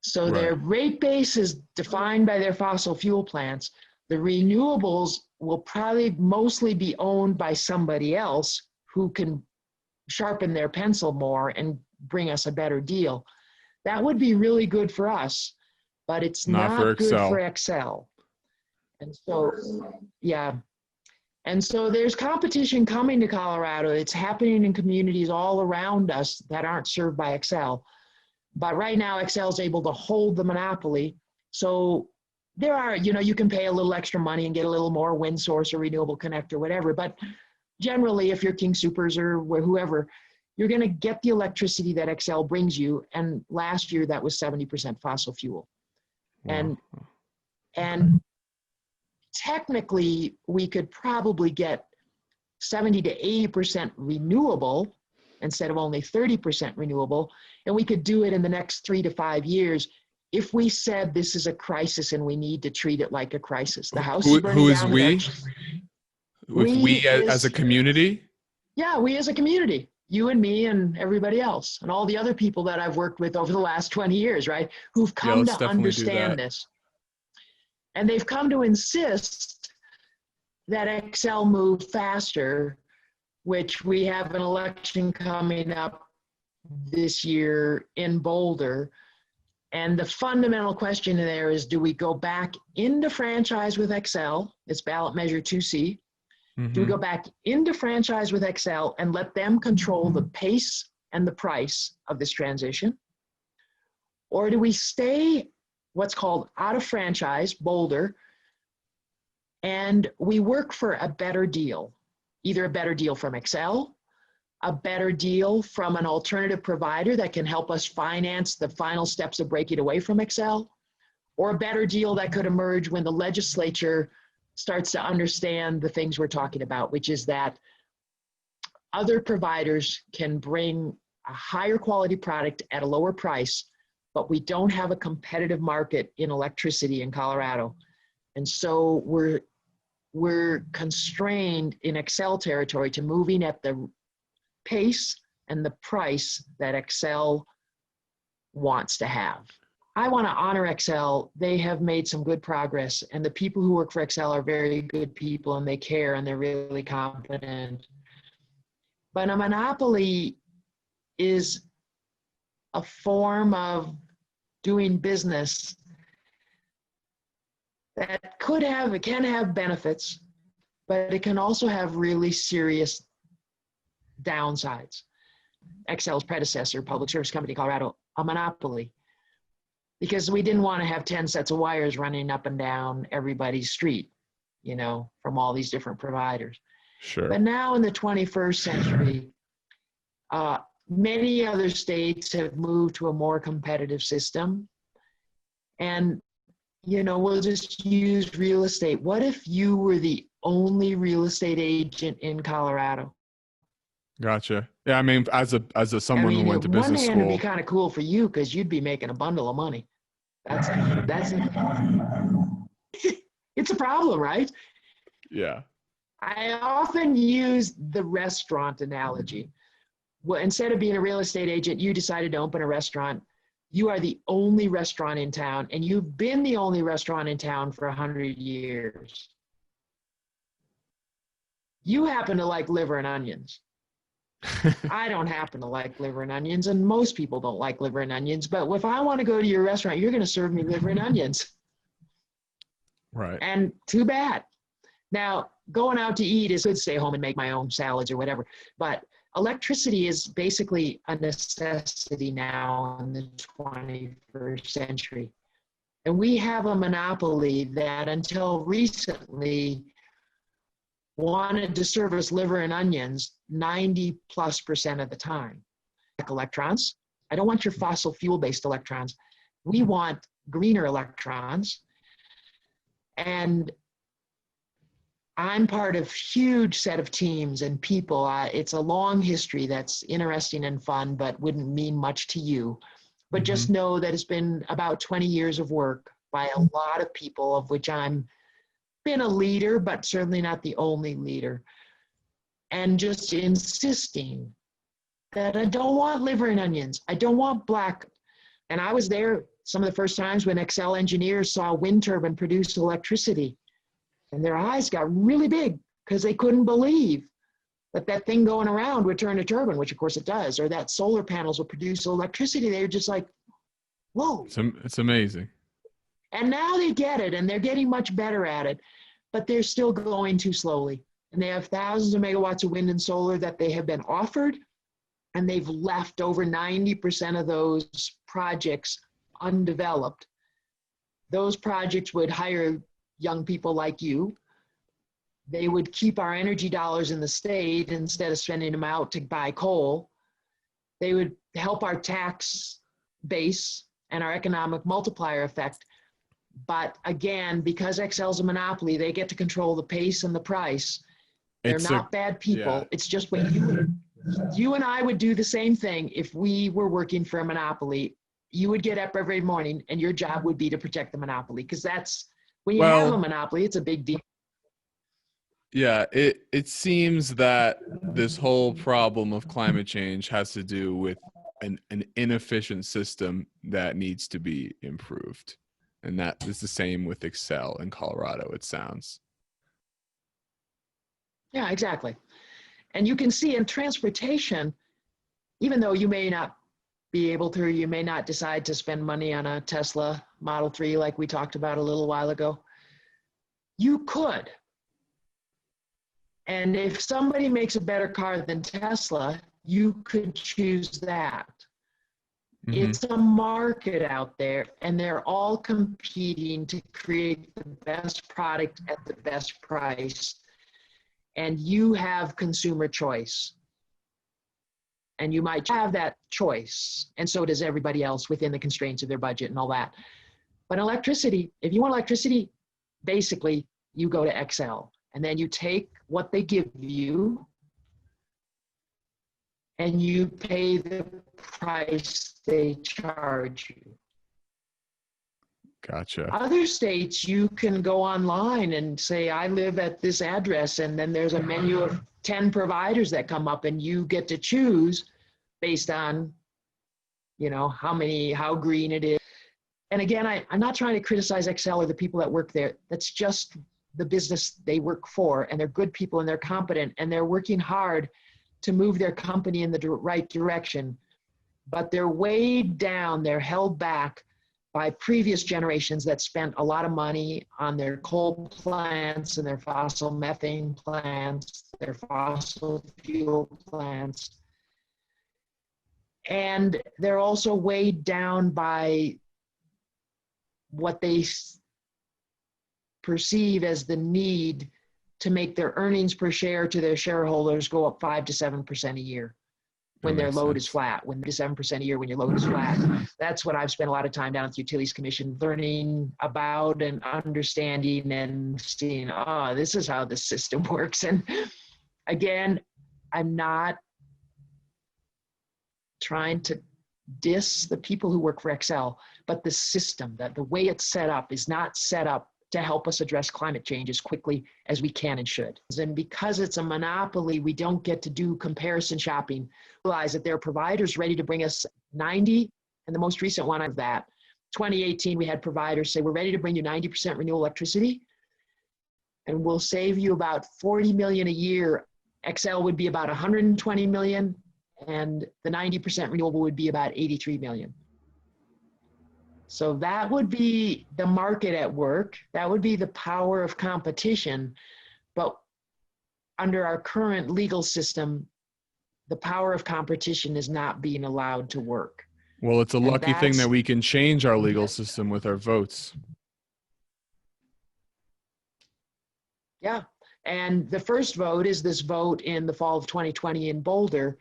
So their rate base is defined by their fossil fuel plants. The renewables will probably mostly be owned by somebody else who can sharpen their pencil more and bring us a better deal. That would be really good for us, but it's not good for Xcel. And so, yeah. And so there's competition coming to Colorado. It's happening in communities all around us that aren't served by Xcel. But right now, Xcel is able to hold the monopoly. So there are, you can pay a little extra money and get a little more wind source or renewable connect or whatever. But generally, if you're King Soopers or whoever, you're going to get the electricity that Xcel brings you. And last year, that was 70% fossil fuel. Wow. And technically, we could probably get 70 to 80% renewable instead of only 30% renewable. And we could do it in the next 3 to 5 years if we said this is a crisis and we need to treat it like a crisis. The house is burning down. Who is we? We as a community? Yeah, we as a community. You and me and everybody else and all the other people that I've worked with over the last 20 years, right? Who've come to understand this. And they've come to insist that Xcel move faster, which we have an election coming up this year in Boulder. And the fundamental question there is, do we go back into franchise with Xcel? It's ballot measure 2C. Do we go back into franchise with Xcel and let them control the pace and the price of this transition? Or do we stay what's called out of franchise, Boulder, and we work for a better deal, either a better deal from Xcel, a better deal from an alternative provider that can help us finance the final steps of breaking away from Xcel, or a better deal that could emerge when the legislature starts to understand the things we're talking about, which is that other providers can bring a higher quality product at a lower price, but we don't have a competitive market in electricity in Colorado. And so we're constrained in Xcel territory to moving at the pace and the price that Xcel wants to have. I want to honor Xcel. They have made some good progress, and the people who work for Xcel are very good people, and they care, and they're really competent. But a monopoly is a form of doing business that can have benefits, but it can also have really serious downsides. Xcel's predecessor, Public Service Company Colorado, a monopoly, because we didn't want to have 10 sets of wires running up and down everybody's street, from all these different providers. Sure. But now in the 21st century, many other states have moved to a more competitive system. And, we'll just use real estate. What if you were the only real estate agent in Colorado? Gotcha. Yeah, I mean, as someone who went to business school, it'd be kind of cool for you because you'd be making a bundle of money. That's it's a problem, right? Yeah. I often use the restaurant analogy. Well, instead of being a real estate agent, you decided to open a restaurant. You are the only restaurant in town, and you've been the only restaurant in town for 100 years. You happen to like liver and onions. I don't happen to like liver and onions, and most people don't like liver and onions. But if I want to go to your restaurant, you're going to serve me liver and onions. Right. And too bad. Now, going out to eat is good, stay home and make my own salads or whatever. But electricity is basically a necessity now in the 21st century. And we have a monopoly that until recently wanted to service liver and onions 90+% of the time. Electrons. I don't want your fossil fuel-based electrons. We want greener electrons. And I'm part of huge set of teams and people. It's a long history that's interesting and fun, but wouldn't mean much to you. But just know that it's been about 20 years of work by a lot of people, of which I'm been a leader, but certainly not the only leader. And just insisting that I don't want liver and onions. I don't want black. And I was there some of the first times when Excel engineers saw a wind turbine produce electricity. And their eyes got really big because they couldn't believe that that thing going around would turn a turbine, which of course it does, or that solar panels will produce electricity. They were just like, whoa. It's amazing. And now they get it, and they're getting much better at it, but they're still going too slowly. And they have thousands of megawatts of wind and solar that they have been offered, and they've left over 90% of those projects undeveloped. Those projects would hire young people like you. They would keep our energy dollars in the state instead of spending them out to buy coal. They would help our tax base and our economic multiplier effect. But again, because Excel's a monopoly, they get to control the pace and the price. They're not bad people. Yeah. It's just when you and I would do the same thing if we were working for a monopoly. You would get up every morning and your job would be to protect the monopoly, because that's, when you have a monopoly, it's a big deal. Yeah, it seems that this whole problem of climate change has to do with an inefficient system that needs to be improved. And that is the same with Excel in Colorado, it sounds. Yeah, exactly. And you can see in transportation, even though you may not be able to, you may not decide to spend money on a Tesla Model 3 like we talked about a little while ago, you could. And if somebody makes a better car than Tesla, you could choose that. It's a market out there, and they're all competing to create the best product at the best price. And you have consumer choice. And you might have that choice, and so does everybody else within the constraints of their budget and all that. But electricity, if you want electricity, basically you go to Excel, and then you take what they give you and you pay the price they charge you. Gotcha. Other states, you can go online and say, I live at this address, and then there's a menu of 10 providers that come up, and you get to choose based on, you know, how green it is. And again, I'm not trying to criticize Excel or the people that work there. That's just the business they work for, and they're good people and they're competent and they're working hard to move their company in the right direction. But they're weighed down, they're held back by previous generations that spent a lot of money on their coal plants and their fossil methane plants, their fossil fuel plants. And they're also weighed down by what they perceive as the need to make their earnings per share to their shareholders go up 5 to 7% a year when their load is flat, when 7% a year when your load is flat. That's what I've spent a lot of time down at the Utilities Commission learning about and understanding and seeing, oh, this is how the system works. And again, I'm not trying to diss the people who work for Excel, but the system, that the way it's set up is not set up to help us address climate change as quickly as we can and should. And because it's a monopoly, we don't get to do comparison shopping. Realize that there are providers ready to bring us 90, and the most recent one of that, 2018, we had providers say, we're ready to bring you 90% renewable electricity, and we'll save you about 40 million a year. Excel would be about 120 million, and the 90% renewable would be about 83 million. So that would be the market at work. That would be the power of competition. But under our current legal system, the power of competition is not being allowed to work. Well, it's a lucky thing that we can change our legal system with our votes. Yeah. And the first vote is this vote in the fall of 2020 in Boulder.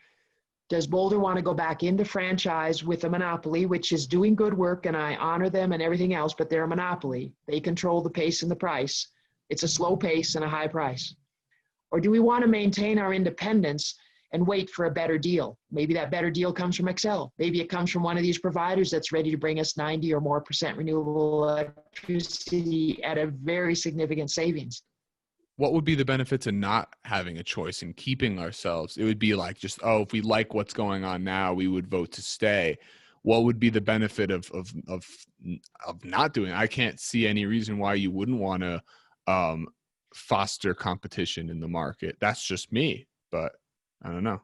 Does Boulder want to go back into franchise with a monopoly, which is doing good work, and I honor them and everything else, but they're a monopoly. They control the pace and the price. It's a slow pace and a high price. Or do we want to maintain our independence and wait for a better deal? Maybe that better deal comes from Xcel. Maybe it comes from one of these providers that's ready to bring us 90 or more % renewable electricity at a very significant savings. What would be the benefit to not having a choice and keeping ourselves? It would be like just, oh, if we like what's going on now, we would vote to stay. What would be the benefit of not doing it? I can't see any reason why you wouldn't want to foster competition in the market. That's just me, but I don't know.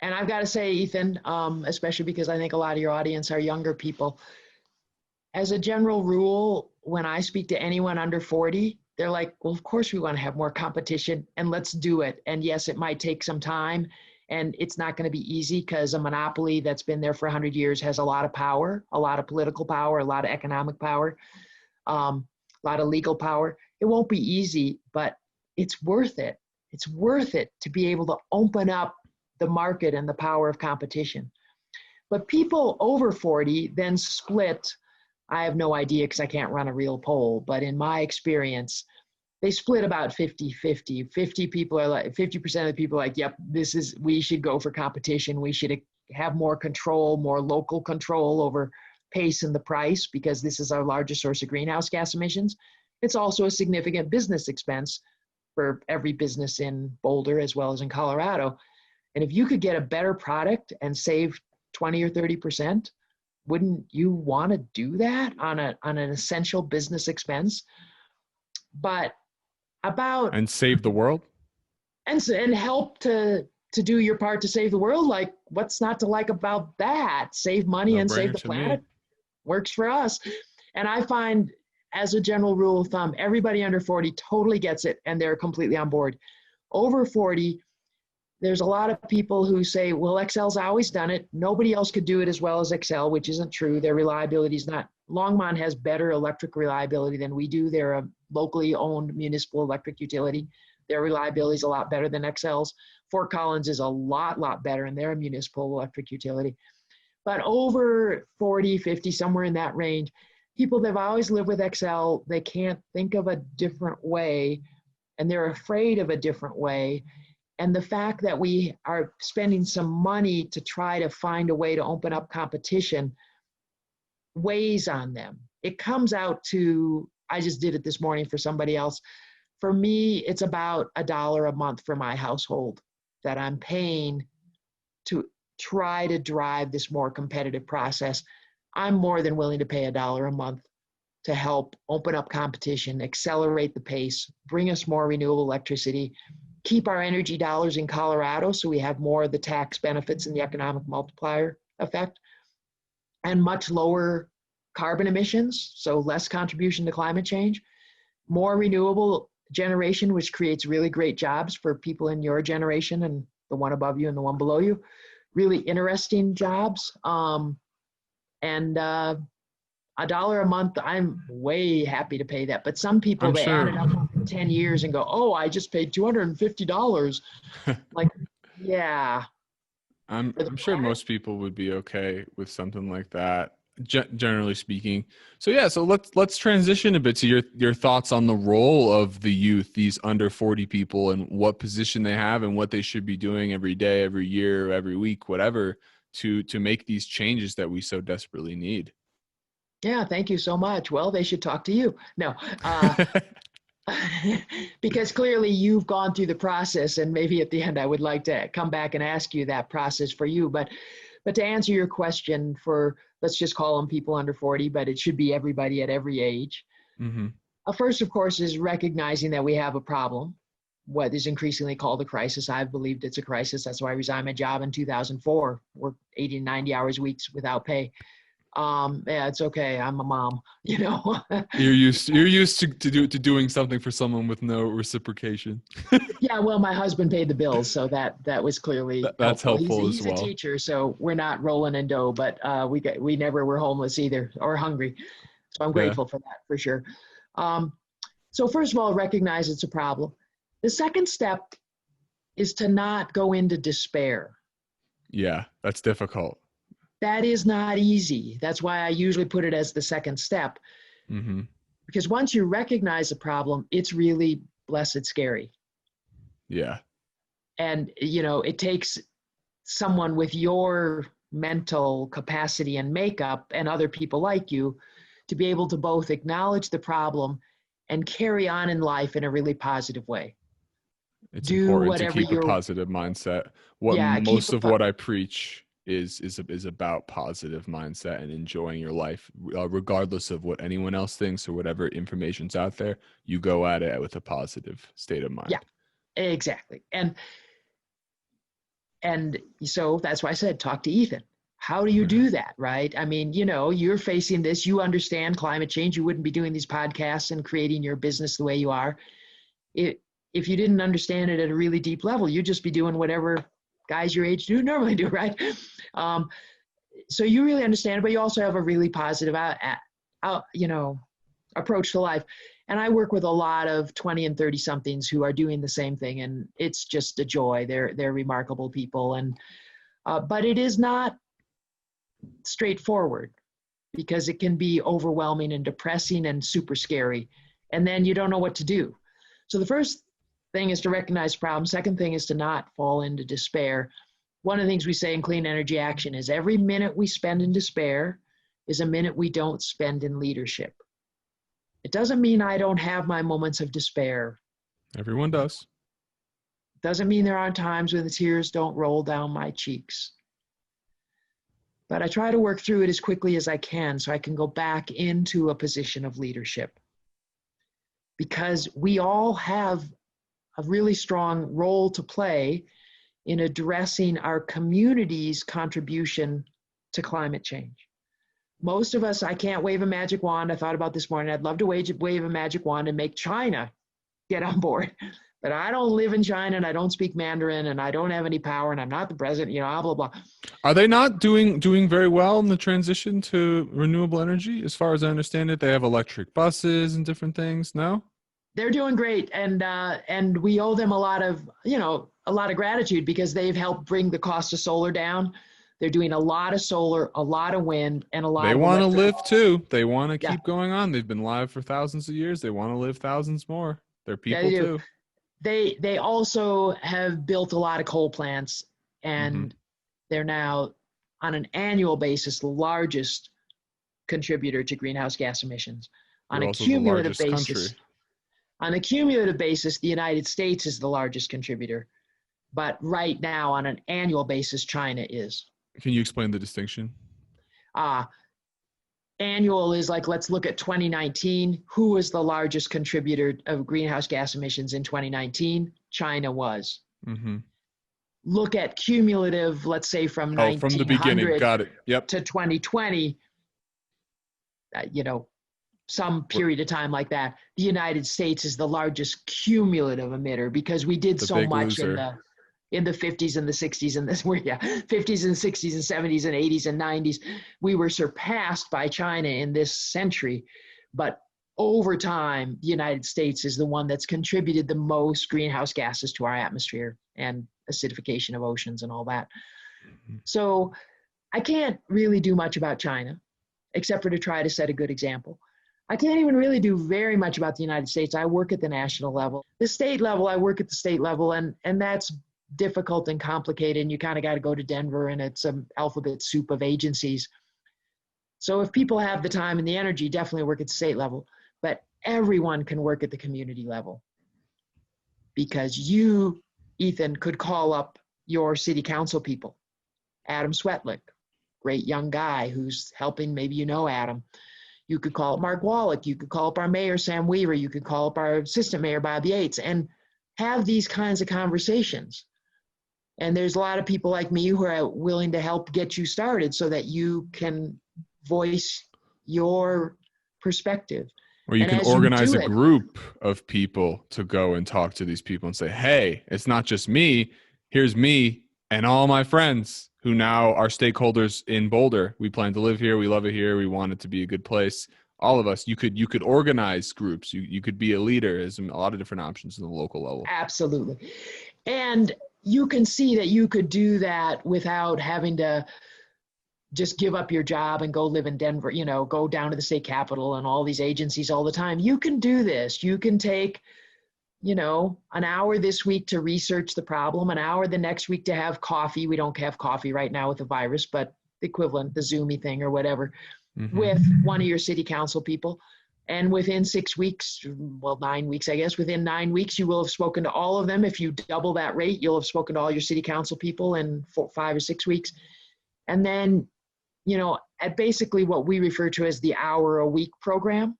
And I've got to say, Ethan, especially because I think a lot of your audience are younger people, as a general rule, when I speak to anyone under 40, they're like, well, of course we want to have more competition and let's do it. And yes, it might take some time and it's not going to be easy because a monopoly that's been there for 100 years has a lot of power, a lot of political power, a lot of economic power, a lot of legal power. It won't be easy, but it's worth it. It's worth it to be able to open up the market and the power of competition. But people over 40 then split. I have no idea because I can't run a real poll, but in my experience, they split about 50-50. 50 people are like, 50% of the people are like, yep, we should go for competition. We should have more control, more local control over pace and the price because this is our largest source of greenhouse gas emissions. It's also a significant business expense for every business in Boulder as well as in Colorado. And if you could get a better product and save 20 or 30%, wouldn't you want to do that on an essential business expense? But And save the world? And help to do your part to save the world. Like, what's not to like about that? Save money and save the planet. Works for us. And I find, as a general rule of thumb, everybody under 40 totally gets it and they're completely on board. Over 40, there's a lot of people who say, well, Xcel's always done it. Nobody else could do it as well as Xcel, which isn't true. Their reliability is not. Longmont has better electric reliability than we do. They're a locally owned municipal electric utility. Their reliability is a lot better than Xcel's. Fort Collins is a lot better, and they're a municipal electric utility. But over 40, 50, somewhere in that range, people that have always lived with Xcel, they can't think of a different way, and they're afraid of a different way. And the fact that we are spending some money to try to find a way to open up competition weighs on them. It comes out to, I just did it this morning for somebody else. For me, it's about $1 a month for my household that I'm paying to try to drive this more competitive process. I'm more than willing to pay $1 a month to help open up competition, accelerate the pace, bring us more renewable electricity, keep our energy dollars in Colorado so we have more of the tax benefits and the economic multiplier effect, and much lower carbon emissions, so less contribution to climate change, more renewable generation, which creates really great jobs for people in your generation and the one above you and the one below you, really interesting jobs. And $1 a month, I'm way happy to pay that. But some people, they add it up in 10 years and go, oh, I just paid $250. Like, yeah. I'm sure most people would be okay with something like that, generally speaking. So yeah, so let's transition a bit to your thoughts on the role of the youth, these under 40 people, and what position they have and what they should be doing every day, every year, every week, whatever, to make these changes that we so desperately need. Yeah, thank you so much. Well, they should talk to you. No, because clearly you've gone through the process, and maybe at the end I would like to come back and ask you that process for you. But to answer your question, for, let's just call them people under 40, but it should be everybody at every age. Mm-hmm. First, of course, is recognizing that we have a problem, what is increasingly called a crisis. I've believed it's a crisis. That's why I resigned my job in 2004, worked 80 to 90 hours weeks without pay. Yeah, it's okay. I'm a mom, you know. You're used to doing something for someone with no reciprocation. Yeah, well, my husband paid the bills, so that was clearly that's helpful. He's as well. a teacher, so we're not rolling in dough, but we never were homeless either or hungry. So I'm grateful for that, for sure. So first of all, recognize it's a problem. The second step is to not go into despair. Yeah, that's difficult. That is not easy. That's why I usually put it as the second step. Mm-hmm. Because once you recognize the problem, it's really blessed scary. Yeah. And, it takes someone with your mental capacity and makeup and other people like you to be able to both acknowledge the problem and carry on in life in a really positive way. It's Do important to whatever keep a you're, positive mindset. What yeah, most of what I preach is about positive mindset and enjoying your life, regardless of what anyone else thinks or whatever information's out there. You go at it with a positive state of yeah, mind. exactly. And so that's why I said, talk to Ethan. How do you do that, right? I mean, you're facing this, you understand climate change. You wouldn't be doing these podcasts and creating your business the way you are. If you didn't understand it at a really deep level, you'd just be doing whatever guys your age do normally do, right? Um, so you really understand it, but you also have a really positive, approach to life. And I work with a lot of 20 and 30 somethings who are doing the same thing. And it's just a joy. They're remarkable people. But it is not straightforward because it can be overwhelming and depressing and super scary. And then you don't know what to do. So the first thing is to recognize problems. Second thing is to not fall into despair. One of the things we say in Clean Energy Action is every minute we spend in despair is a minute we don't spend in leadership. It doesn't mean I don't have my moments of despair. Everyone does. Doesn't mean there aren't times when the tears don't roll down my cheeks. But I try to work through it as quickly as I can so I can go back into a position of leadership. Because we all have a really strong role to play in addressing our community's contribution to climate change. Most of us, I can't wave a magic wand. I thought about this morning. I'd love to wave a magic wand and make China get on board. But I don't live in China and I don't speak Mandarin and I don't have any power and I'm not the president, blah, blah, blah. Are they not doing very well in the transition to renewable energy? As far as I understand it, they have electric buses and different things. No? They're doing great. And we owe them a lot of gratitude because they've helped bring the cost of solar down. They're doing a lot of solar, a lot of wind, and a lot They of want to electric. live too. They want to Yeah, keep going on. They've been live for thousands of years. They want to live thousands more. They're yeah, people they do. too. They also have built a lot of coal plants, Mm-hmm. and they're now on an annual basis the largest contributor to greenhouse gas emissions. On They're a also the cumulative largest basis, country. the United States is the largest contributor. But right now, on an annual basis, China is. Can you explain the distinction? Annual is like, let's look at 2019. Who was the largest contributor of greenhouse gas emissions in 2019? China was. Mm-hmm. Look at cumulative, let's say from Oh, from the beginning. 1900 Got it. Yep. to 2020, some period of time like that, the United States is the largest cumulative emitter because we did The so big much loser. in the 50s and the 60s and this 50s and 60s and 70s and 80s and 90s. We were surpassed by China in this century, but over time, the United States is the one that's contributed the most greenhouse gases to our atmosphere and acidification of oceans and all that. So I can't really do much about China, except for to try to set a good example. I can't even really do very much about the United States. I work at the national level. The state level, I work at the state level, and that's difficult and complicated, and you kind of got to go to Denver, and it's an alphabet soup of agencies. So if people have the time and the energy, definitely work at the state level, but everyone can work at the community level because you, Ethan, could call up your city council people. Adam Swetlick, great young guy who's helping, maybe you know Adam. You could call up Mark Wallach. You could call up our mayor, Sam Weaver. You could call up our assistant mayor, Bob Yates, and have these kinds of conversations. And there's a lot of people like me who are willing to help get you started so that you can voice your perspective. Or you And can as you organize do a it, group of people to go and talk to these people and say, hey, it's not just me. Here's me and all my friends who now are stakeholders in Boulder. We plan to live here. We love it here. We want it to be a good place. all of us. You could organize groups. You could be a leader. There's a lot of different options in the local level. Absolutely. And you can see that you could do that without having to just give up your job and go live in Denver, go down to the state capitol and all these agencies all the time. You can do this. You can take, an hour this week to research the problem, an hour the next week to have coffee. We don't have coffee right now with the virus, but the equivalent, the Zoomy thing or whatever, with one of your city council people. And within 6 weeks, 9 weeks, I guess, within 9 weeks, you will have spoken to all of them. If you double that rate, you'll have spoken to all your city council people in 5 or 6 weeks. And then, at basically what we refer to as the hour a week program.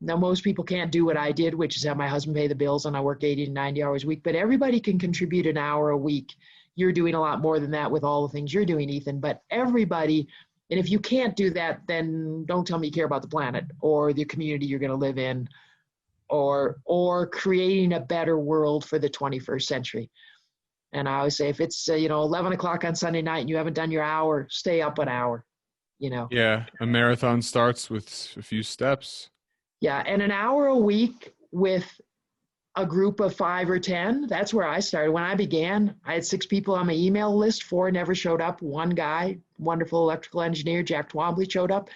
Now, most people can't do what I did, which is have my husband pay the bills and I work 80 to 90 hours a week, but everybody can contribute an hour a week. You're doing a lot more than that with all the things you're doing, Ethan, but everybody. And if you can't do that, then don't tell me you care about the planet or the community you're going to live in, or creating a better world for the 21st century. And I always say, if it's 11 o'clock on Sunday night and you haven't done your hour, stay up an hour. Yeah, a marathon starts with a few steps. Yeah, and an hour a week with a group of 5 or 10. That's where I started. When I began, I had 6 people on my email list. 4 never showed up. One guy, wonderful electrical engineer, Jack Twombly, showed up.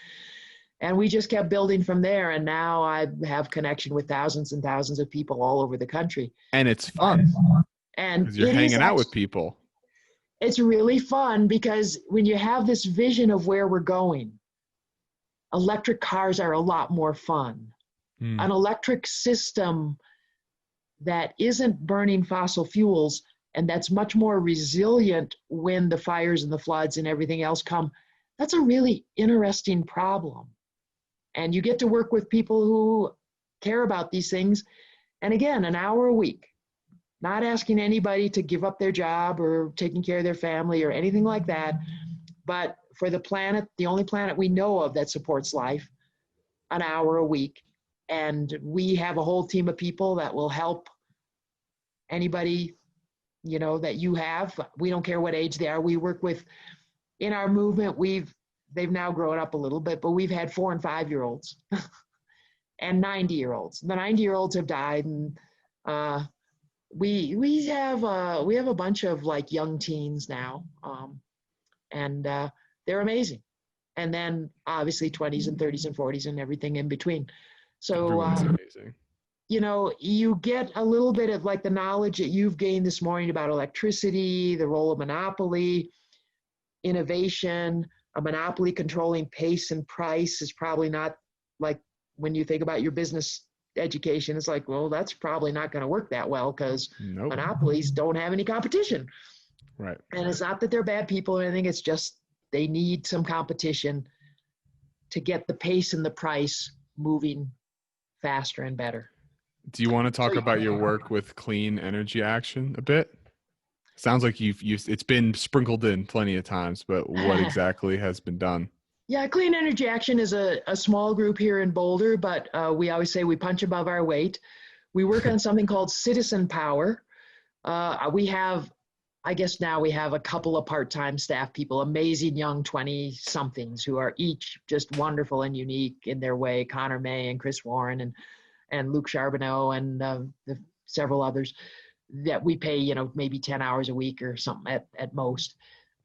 And we just kept building from there. And now I have connection with thousands and thousands of people all over the country. And it's fun. And because you're hanging out with people. It's really fun because when you have this vision of where we're going, electric cars are a lot more fun. An electric system that isn't burning fossil fuels and that's much more resilient when the fires and the floods and everything else come, that's a really interesting problem. And you get to work with people who care about these things. And again, an hour a week, not asking anybody to give up their job or taking care of their family or anything like that, but for the planet, the only planet we know of that supports life, an hour a week. And we have a whole team of people that will help anybody, that you have. We don't care what age they are. We work with, in our movement, they've now grown up a little bit, but we've had 4 and 5-year-olds and 90-year-olds. The 90-year-olds have died, and we have a bunch of like young teens now, and they're amazing. And then obviously 20s and 30s and 40s and everything in between. So everyone's amazing. You get a little bit of like the knowledge that you've gained this morning about electricity, the role of monopoly, innovation. A monopoly controlling pace and price is probably not like when you think about your business education, it's like, well, that's probably not going to work that well because monopolies don't have any competition. Right. And it's not that they're bad people or anything. It's just they need some competition to get the pace and the price moving faster and better. Do you want to talk about your work with Clean Energy Action a bit? Sounds like it's been sprinkled in plenty of times, but what exactly has been done? Yeah, Clean Energy Action is a small group here in Boulder, but we always say we punch above our weight. We work on something called citizen power. We have a couple of part-time staff people, amazing young 20-somethings who are each just wonderful and unique in their way. Connor May and Chris Warren and Luke Charbonneau and the several others that we pay, maybe 10 hours a week or something at most.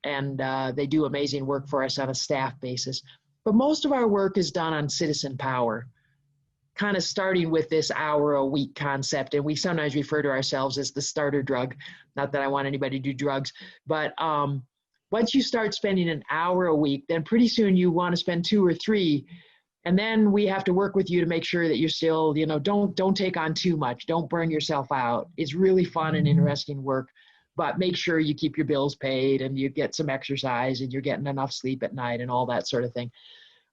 And they do amazing work for us on a staff basis. But most of our work is done on citizen power, kind of starting with this hour a week concept. And we sometimes refer to ourselves as the starter drug. Not that I want anybody to do drugs, but once you start spending an hour a week, then pretty soon you want to spend 2 or 3. And then we have to work with you to make sure that you're still, don't take on too much. Don't burn yourself out. It's really fun and interesting work, but make sure you keep your bills paid and you get some exercise and you're getting enough sleep at night and all that sort of thing.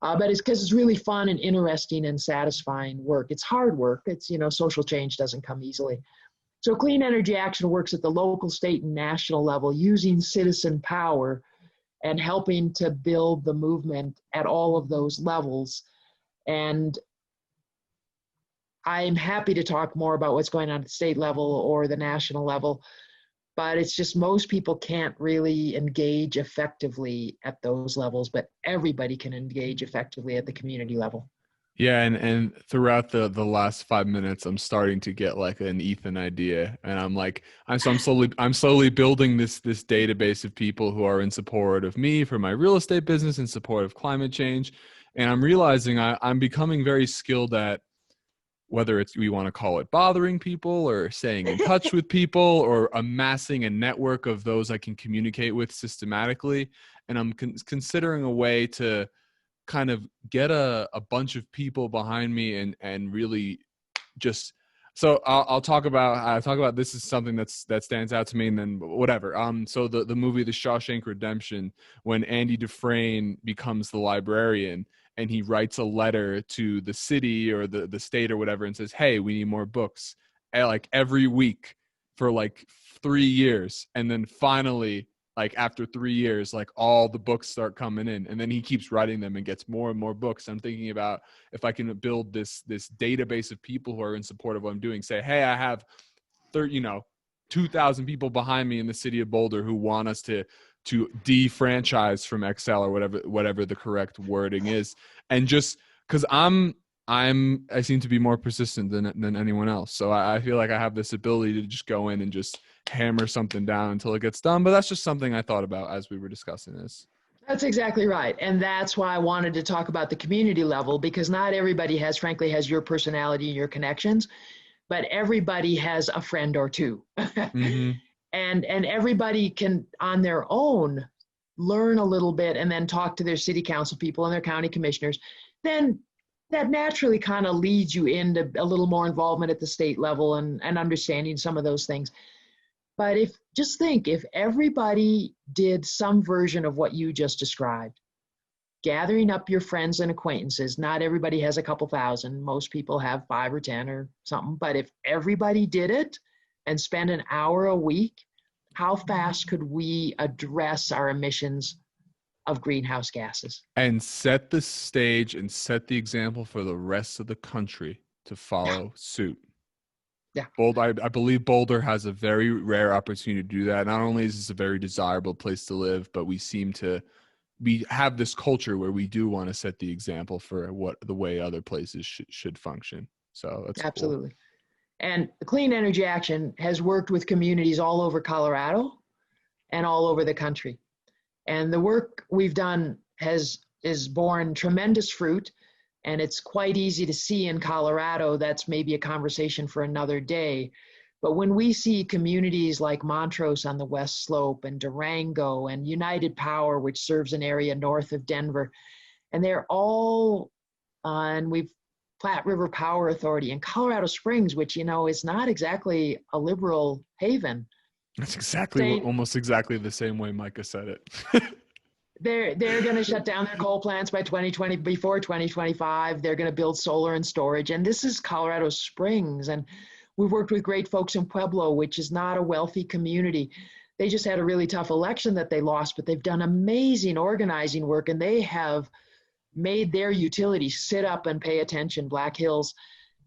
But it's because it's really fun and interesting and satisfying work. It's hard work. It's, social change doesn't come easily. So Clean Energy Action works at the local, state, and national level using citizen power and helping to build the movement at all of those levels. And I'm happy to talk more about what's going on at the state level or the national level. but it's just most people can't really engage effectively at those levels, but everybody can engage effectively at the community level. Yeah, and throughout the last 5 minutes, I'm starting to get like an Ethan idea, and I'm like, I'm slowly building this database of people who are in support of me for my real estate business, in support of climate change, and I'm realizing I'm becoming very skilled at, whether it's, we want to call it bothering people or staying in touch with people or amassing a network of those I can communicate with systematically, and I'm considering a way to kind of get a bunch of people behind me and really just, so I'll talk about this is something that stands out to me, and then whatever. So the movie The Shawshank Redemption, when Andy Dufresne becomes the librarian and he writes a letter to the city or the state or whatever and says, hey, we need more books, like every week for like 3 years, and then finally, like after 3 years, like all the books start coming in, and then he keeps writing them and gets more and more books. I'm thinking about if I can build this database of people who are in support of what I'm doing. Say, hey, I have 2,000 people behind me in the city of Boulder who want us to defranchise from Excel or whatever the correct wording is, and just because I seem to be more persistent than anyone else, so I feel like I have this ability to just go in and just hammer something down until it gets done. But that's just something I thought about as we were discussing this. That's exactly right. And that's why I wanted to talk about the community level, because not everybody frankly, has your personality and your connections, but everybody has a friend or two. Mm-hmm. And everybody can, on their own, learn a little bit and then talk to their city council people and their county commissioners. Then that naturally kind of leads you into a little more involvement at the state level and understanding some of those things. But if everybody did some version of what you just described, gathering up your friends and acquaintances, not everybody has a couple thousand, most people have 5 or 10 or something, but if everybody did it and spent an hour a week, how fast could we address our emissions of greenhouse gases? And set the stage and set the example for the rest of the country to Yeah, follow suit. yeah, Boulder, I believe Boulder has a very rare opportunity to do that. Not only is this a very desirable place to live, but we have this culture where we do want to set the example for what the way other places should function. So that's cool. absolutely. And the Clean Energy Action has worked with communities all over Colorado and all over the country. And the work we've done is borne tremendous fruit. And it's quite easy to see in Colorado. That's maybe a conversation for another day. But when we see communities like Montrose on the West Slope and Durango and United Power, which serves an area north of Denver, and they're all, and we've Platte River Power Authority and Colorado Springs, which, is not exactly a liberal haven. That's exactly what, Saying almost exactly the same way Micah said it. they're going to shut down their coal plants by 2020, before 2025. They're going to build solar and storage. And this is Colorado Springs. And we've worked with great folks in Pueblo, which is not a wealthy community. They just had a really tough election that they lost, but they've done amazing organizing work, and they have made their utilities sit up and pay attention, Black Hills.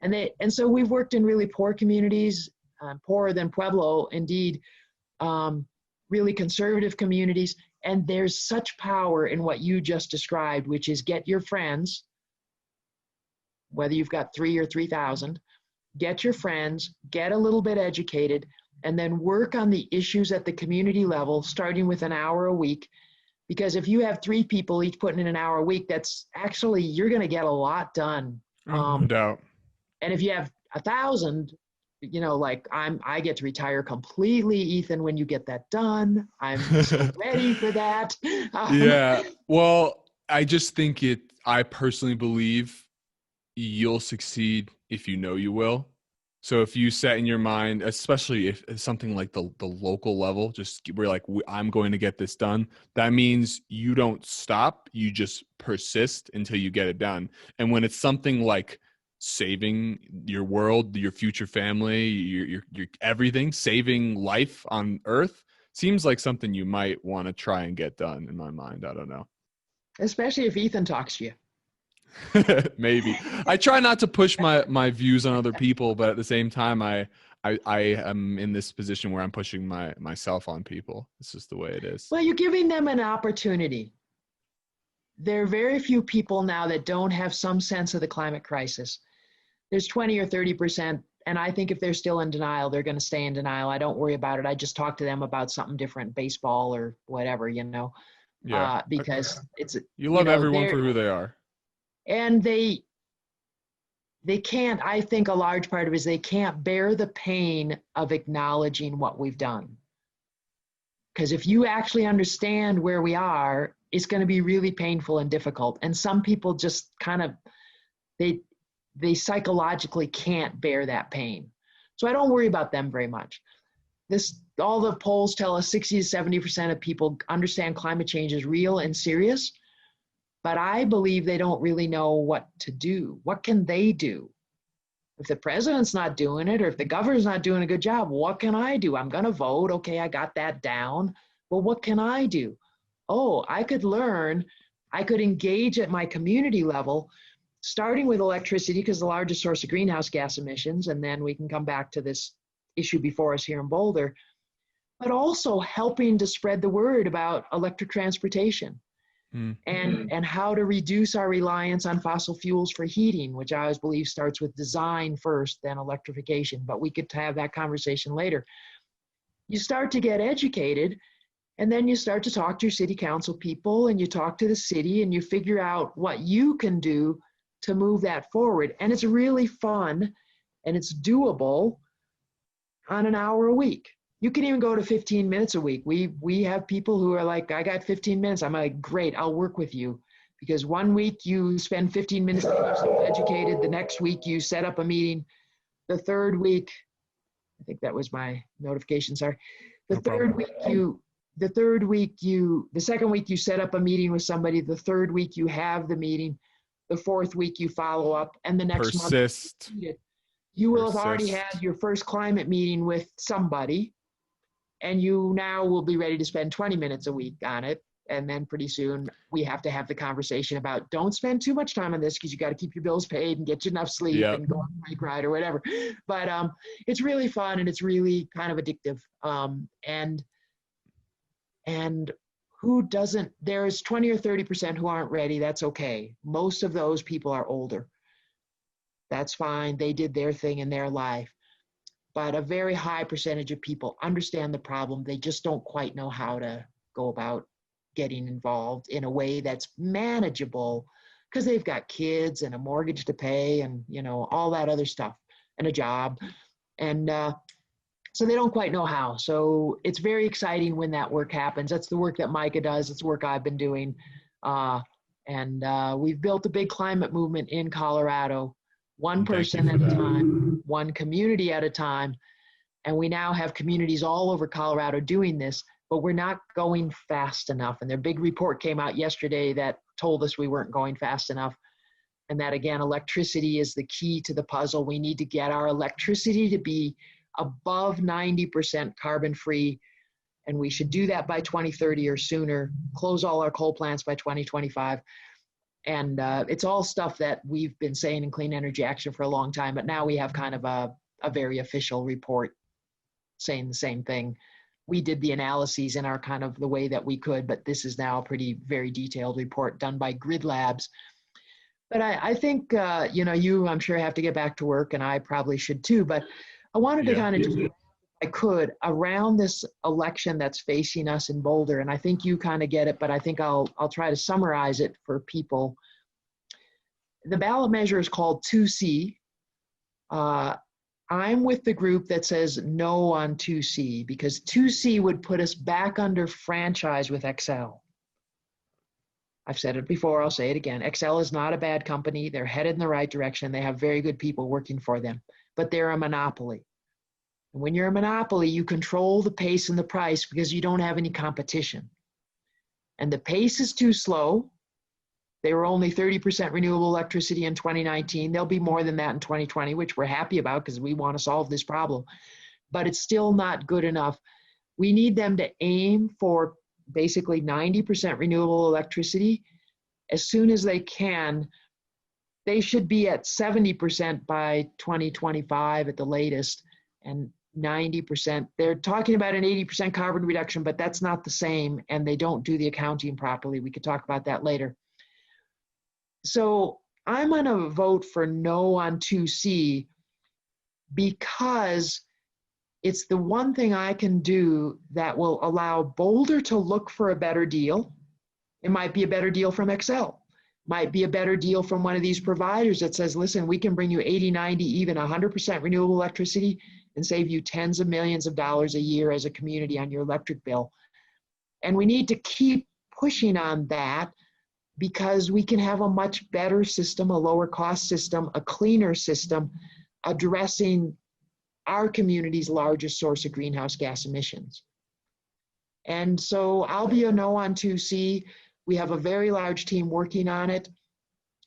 And so we've worked in really poor communities, poorer than Pueblo, indeed, really conservative communities. And there's such power in what you just described, which is get your friends, whether you've got 3 or 3,000, get your friends, get a little bit educated, and then work on the issues at the community level, starting with an hour a week. Because if you have 3 people each putting in an hour a week, that's actually, you're going to get a lot done. No doubt. And if you have 1,000, like I get to retire completely, Ethan, when you get that done. I'm so ready for that. Yeah. Well, I personally believe you'll succeed if you know you will. So if you set in your mind, especially if something like the local level, just we're like, I'm going to get this done. That means you don't stop. You just persist until you get it done. And when it's something like saving your world, your future family, your everything, saving life on Earth, seems like something you might want to try and get done. In my mind, I don't know. Especially if Ethan talks to you. Maybe. I try not to push my views on other people, but at the same time, I am in this position where I'm pushing myself on people. It's just the way it is. Well, you're giving them an opportunity. There are very few people now that don't have some sense of the climate crisis. There's 20 or 30%, and I think if they're still in denial, they're going to stay in denial. I don't worry about it. I just talk to them about something different, baseball or whatever, Yeah. because it's, You love everyone they're, for who they are. and they can't, I think a large part of it is they can't bear the pain of acknowledging what we've done. Because if you actually understand where we are, it's going to be really painful and difficult. And some people just kind of, they psychologically can't bear that pain. So I don't worry about them very much. All the polls tell us 60 to 70% of people understand climate change is real and serious, but I believe they don't really know what to do. What can they do? If the president's not doing it, or if the governor's not doing a good job, what can I do? I'm going to vote. Okay, I got that down. Well, what can I do? Oh, I could learn. I could engage at my community level, starting with electricity, because the largest source of greenhouse gas emissions, and then we can come back to this issue before us here in Boulder, but also helping to spread the word about electric transportation. And how to reduce our reliance on fossil fuels for heating, which I always believe starts with design first, then electrification, but we could have that conversation later. You start to get educated, and then you start to talk to your city council people, and you talk to the city, and you figure out what you can do to move that forward. And it's really fun, and it's doable on an hour a week. You can even go to 15 minutes a week. We have people who are like, I got 15 minutes. I'm like, great, I'll work with you. Because one week you spend 15 minutes getting yourself educated. The next week you set up a meeting. The third week, I think that was my notification, sorry. The second week you set up a meeting with somebody. The third week you have the meeting. The fourth week you follow up. And the next Persist. month, you will have already had your first climate meeting with somebody. And you now will be ready to spend 20 minutes a week on it. And then pretty soon we have to have the conversation about don't spend too much time on this because you got to keep your bills paid and get you enough sleep and go on a bike ride or whatever. But it's really fun and it's really kind of addictive. And who doesn't, there's 20 or 30% who aren't ready. That's okay. Most of those people are older. That's fine. They did their thing in their life. But a very high percentage of people understand the problem. They just don't quite know how to go about getting involved in a way that's manageable because they've got kids and a mortgage to pay and, all that other stuff and a job. And so they don't quite know how. So it's very exciting when that work happens. That's the work that Micah does. It's the work I've been doing. And we've built a big climate movement in Colorado. One person at a time, one community at a time. And we now have communities all over Colorado doing this, but we're not going fast enough. And their big report came out yesterday that told us we weren't going fast enough. And that, again, electricity is the key to the puzzle. We need to get our electricity to be above 90% carbon free. And we should do that by 2030 or sooner, close all our coal plants by 2025. And it's all stuff that we've been saying in Clean Energy Action for a long time, but now we have kind of a very official report saying the same thing. We did the analyses in our kind of the way that we could, but this is now a very detailed report done by Grid Labs. But I think, you, I'm sure, have to get back to work, and I probably should too, but I wanted to kind of just, if I could, around this election that's facing us in Boulder, and I think you kind of get it, but I think I'll try to summarize it for people. The ballot measure is called 2C. I'm with the group that says no on 2C because 2C would put us back under franchise with Xcel. I've said it before, I'll say it again. Xcel is not a bad company. They're headed in the right direction. They have very good people working for them, but they're a monopoly. And when you're a monopoly, you control the pace and the price because you don't have any competition. And the pace is too slow. They were only 30% renewable electricity in 2019. They'll be more than that in 2020, which we're happy about because we want to solve this problem. But it's still not good enough. We need them to aim for basically 90% renewable electricity as soon as they can. They should be at 70% by 2025 at the latest. and 90%. They're talking about an 80% carbon reduction, but that's not the same, and they don't do the accounting properly. We could talk about that later. So I'm going to vote for no on 2C because it's the one thing I can do that will allow Boulder to look for a better deal. It might be a better deal from Excel, might be a better deal from one of these providers that says, listen, we can bring you 80, 90, even 100% renewable electricity and save you tens of millions of dollars a year as a community on your electric bill. And we need to keep pushing on that because we can have a much better system, a lower cost system, a cleaner system addressing our community's largest source of greenhouse gas emissions. And so I'll be a no on 2C. We have a very large team working on it.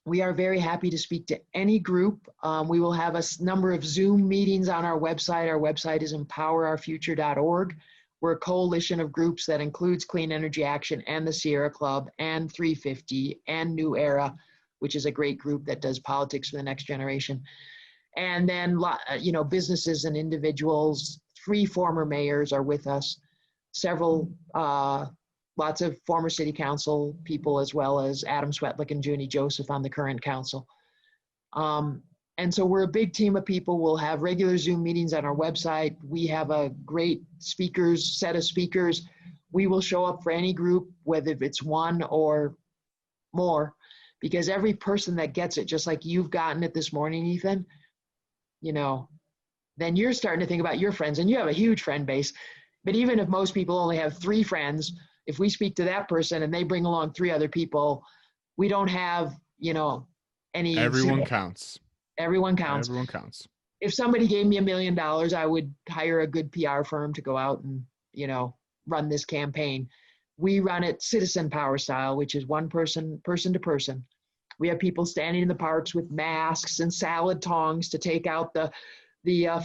We are very happy to speak to any group. We will have a number of Zoom meetings on our website. Our website is empowerourfuture.org. We're a coalition of groups that includes Clean Energy Action and the Sierra Club and 350 and New Era, which is a great group that does politics for the next generation. And then, businesses and individuals, 3 former mayors are with us, several, lots of former city council people, as well as Adam Swetlick and Junie Joseph on the current council. And so we're a big team of people. We'll have regular Zoom meetings on our website. We have a great set of speakers. We will show up for any group, whether it's one or more, because every person that gets it, just like you've gotten it this morning, Ethan, then you're starting to think about your friends, and you have a huge friend base. But even if most people only have 3 friends, if we speak to that person and they bring along 3 other people, we don't have, any. Everyone counts. Everyone counts. Everyone counts. If somebody gave me $1 million, I would hire a good PR firm to go out and, run this campaign. We run it citizen power style, which is one person to person. We have people standing in the parks with masks and salad tongs to take out the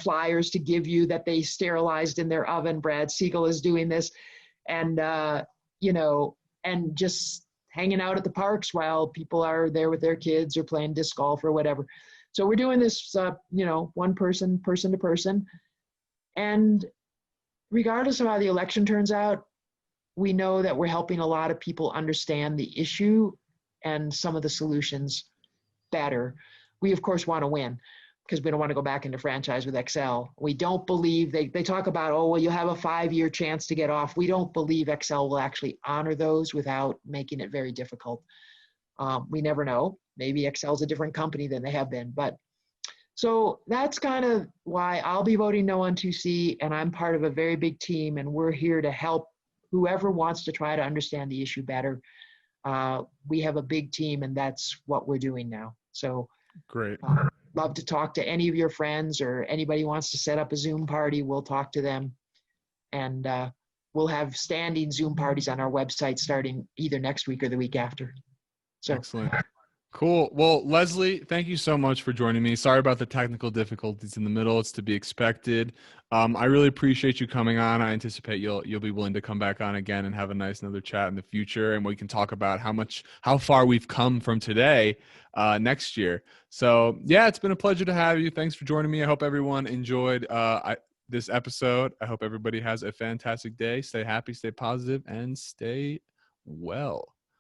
flyers to give you that they sterilized in their oven. Brad Siegel is doing this, and and just hanging out at the parks while people are there with their kids or playing disc golf or whatever. So we're doing this, one person to person. And regardless of how the election turns out, we know that we're helping a lot of people understand the issue and some of the solutions better. We, of course, want to win because we don't want to go back into franchise with Excel. We don't believe, they talk about, you'll have a 5-year chance to get off. We don't believe Excel will actually honor those without making it very difficult. We never know. Maybe Excel's a different company than they have been. But so that's kind of why I'll be voting no on 2C, and I'm part of a very big team, and we're here to help whoever wants to try to understand the issue better. We have a big team, and that's what we're doing now. So great. Love to talk to any of your friends, or anybody who wants to set up a Zoom party, we'll talk to them. And we'll have standing Zoom parties on our website starting either next week or the week after. So. Excellent. Cool. Well, Leslie, thank you so much for joining me. Sorry about the technical difficulties in the middle. It's to be expected. I really appreciate you coming on. I anticipate you'll be willing to come back on again and have a nice another chat in the future, and we can talk about how far we've come from today next year. So yeah, it's been a pleasure to have you. Thanks for joining me. I hope everyone enjoyed this episode. I hope everybody has a fantastic day. Stay happy, stay positive, and stay well.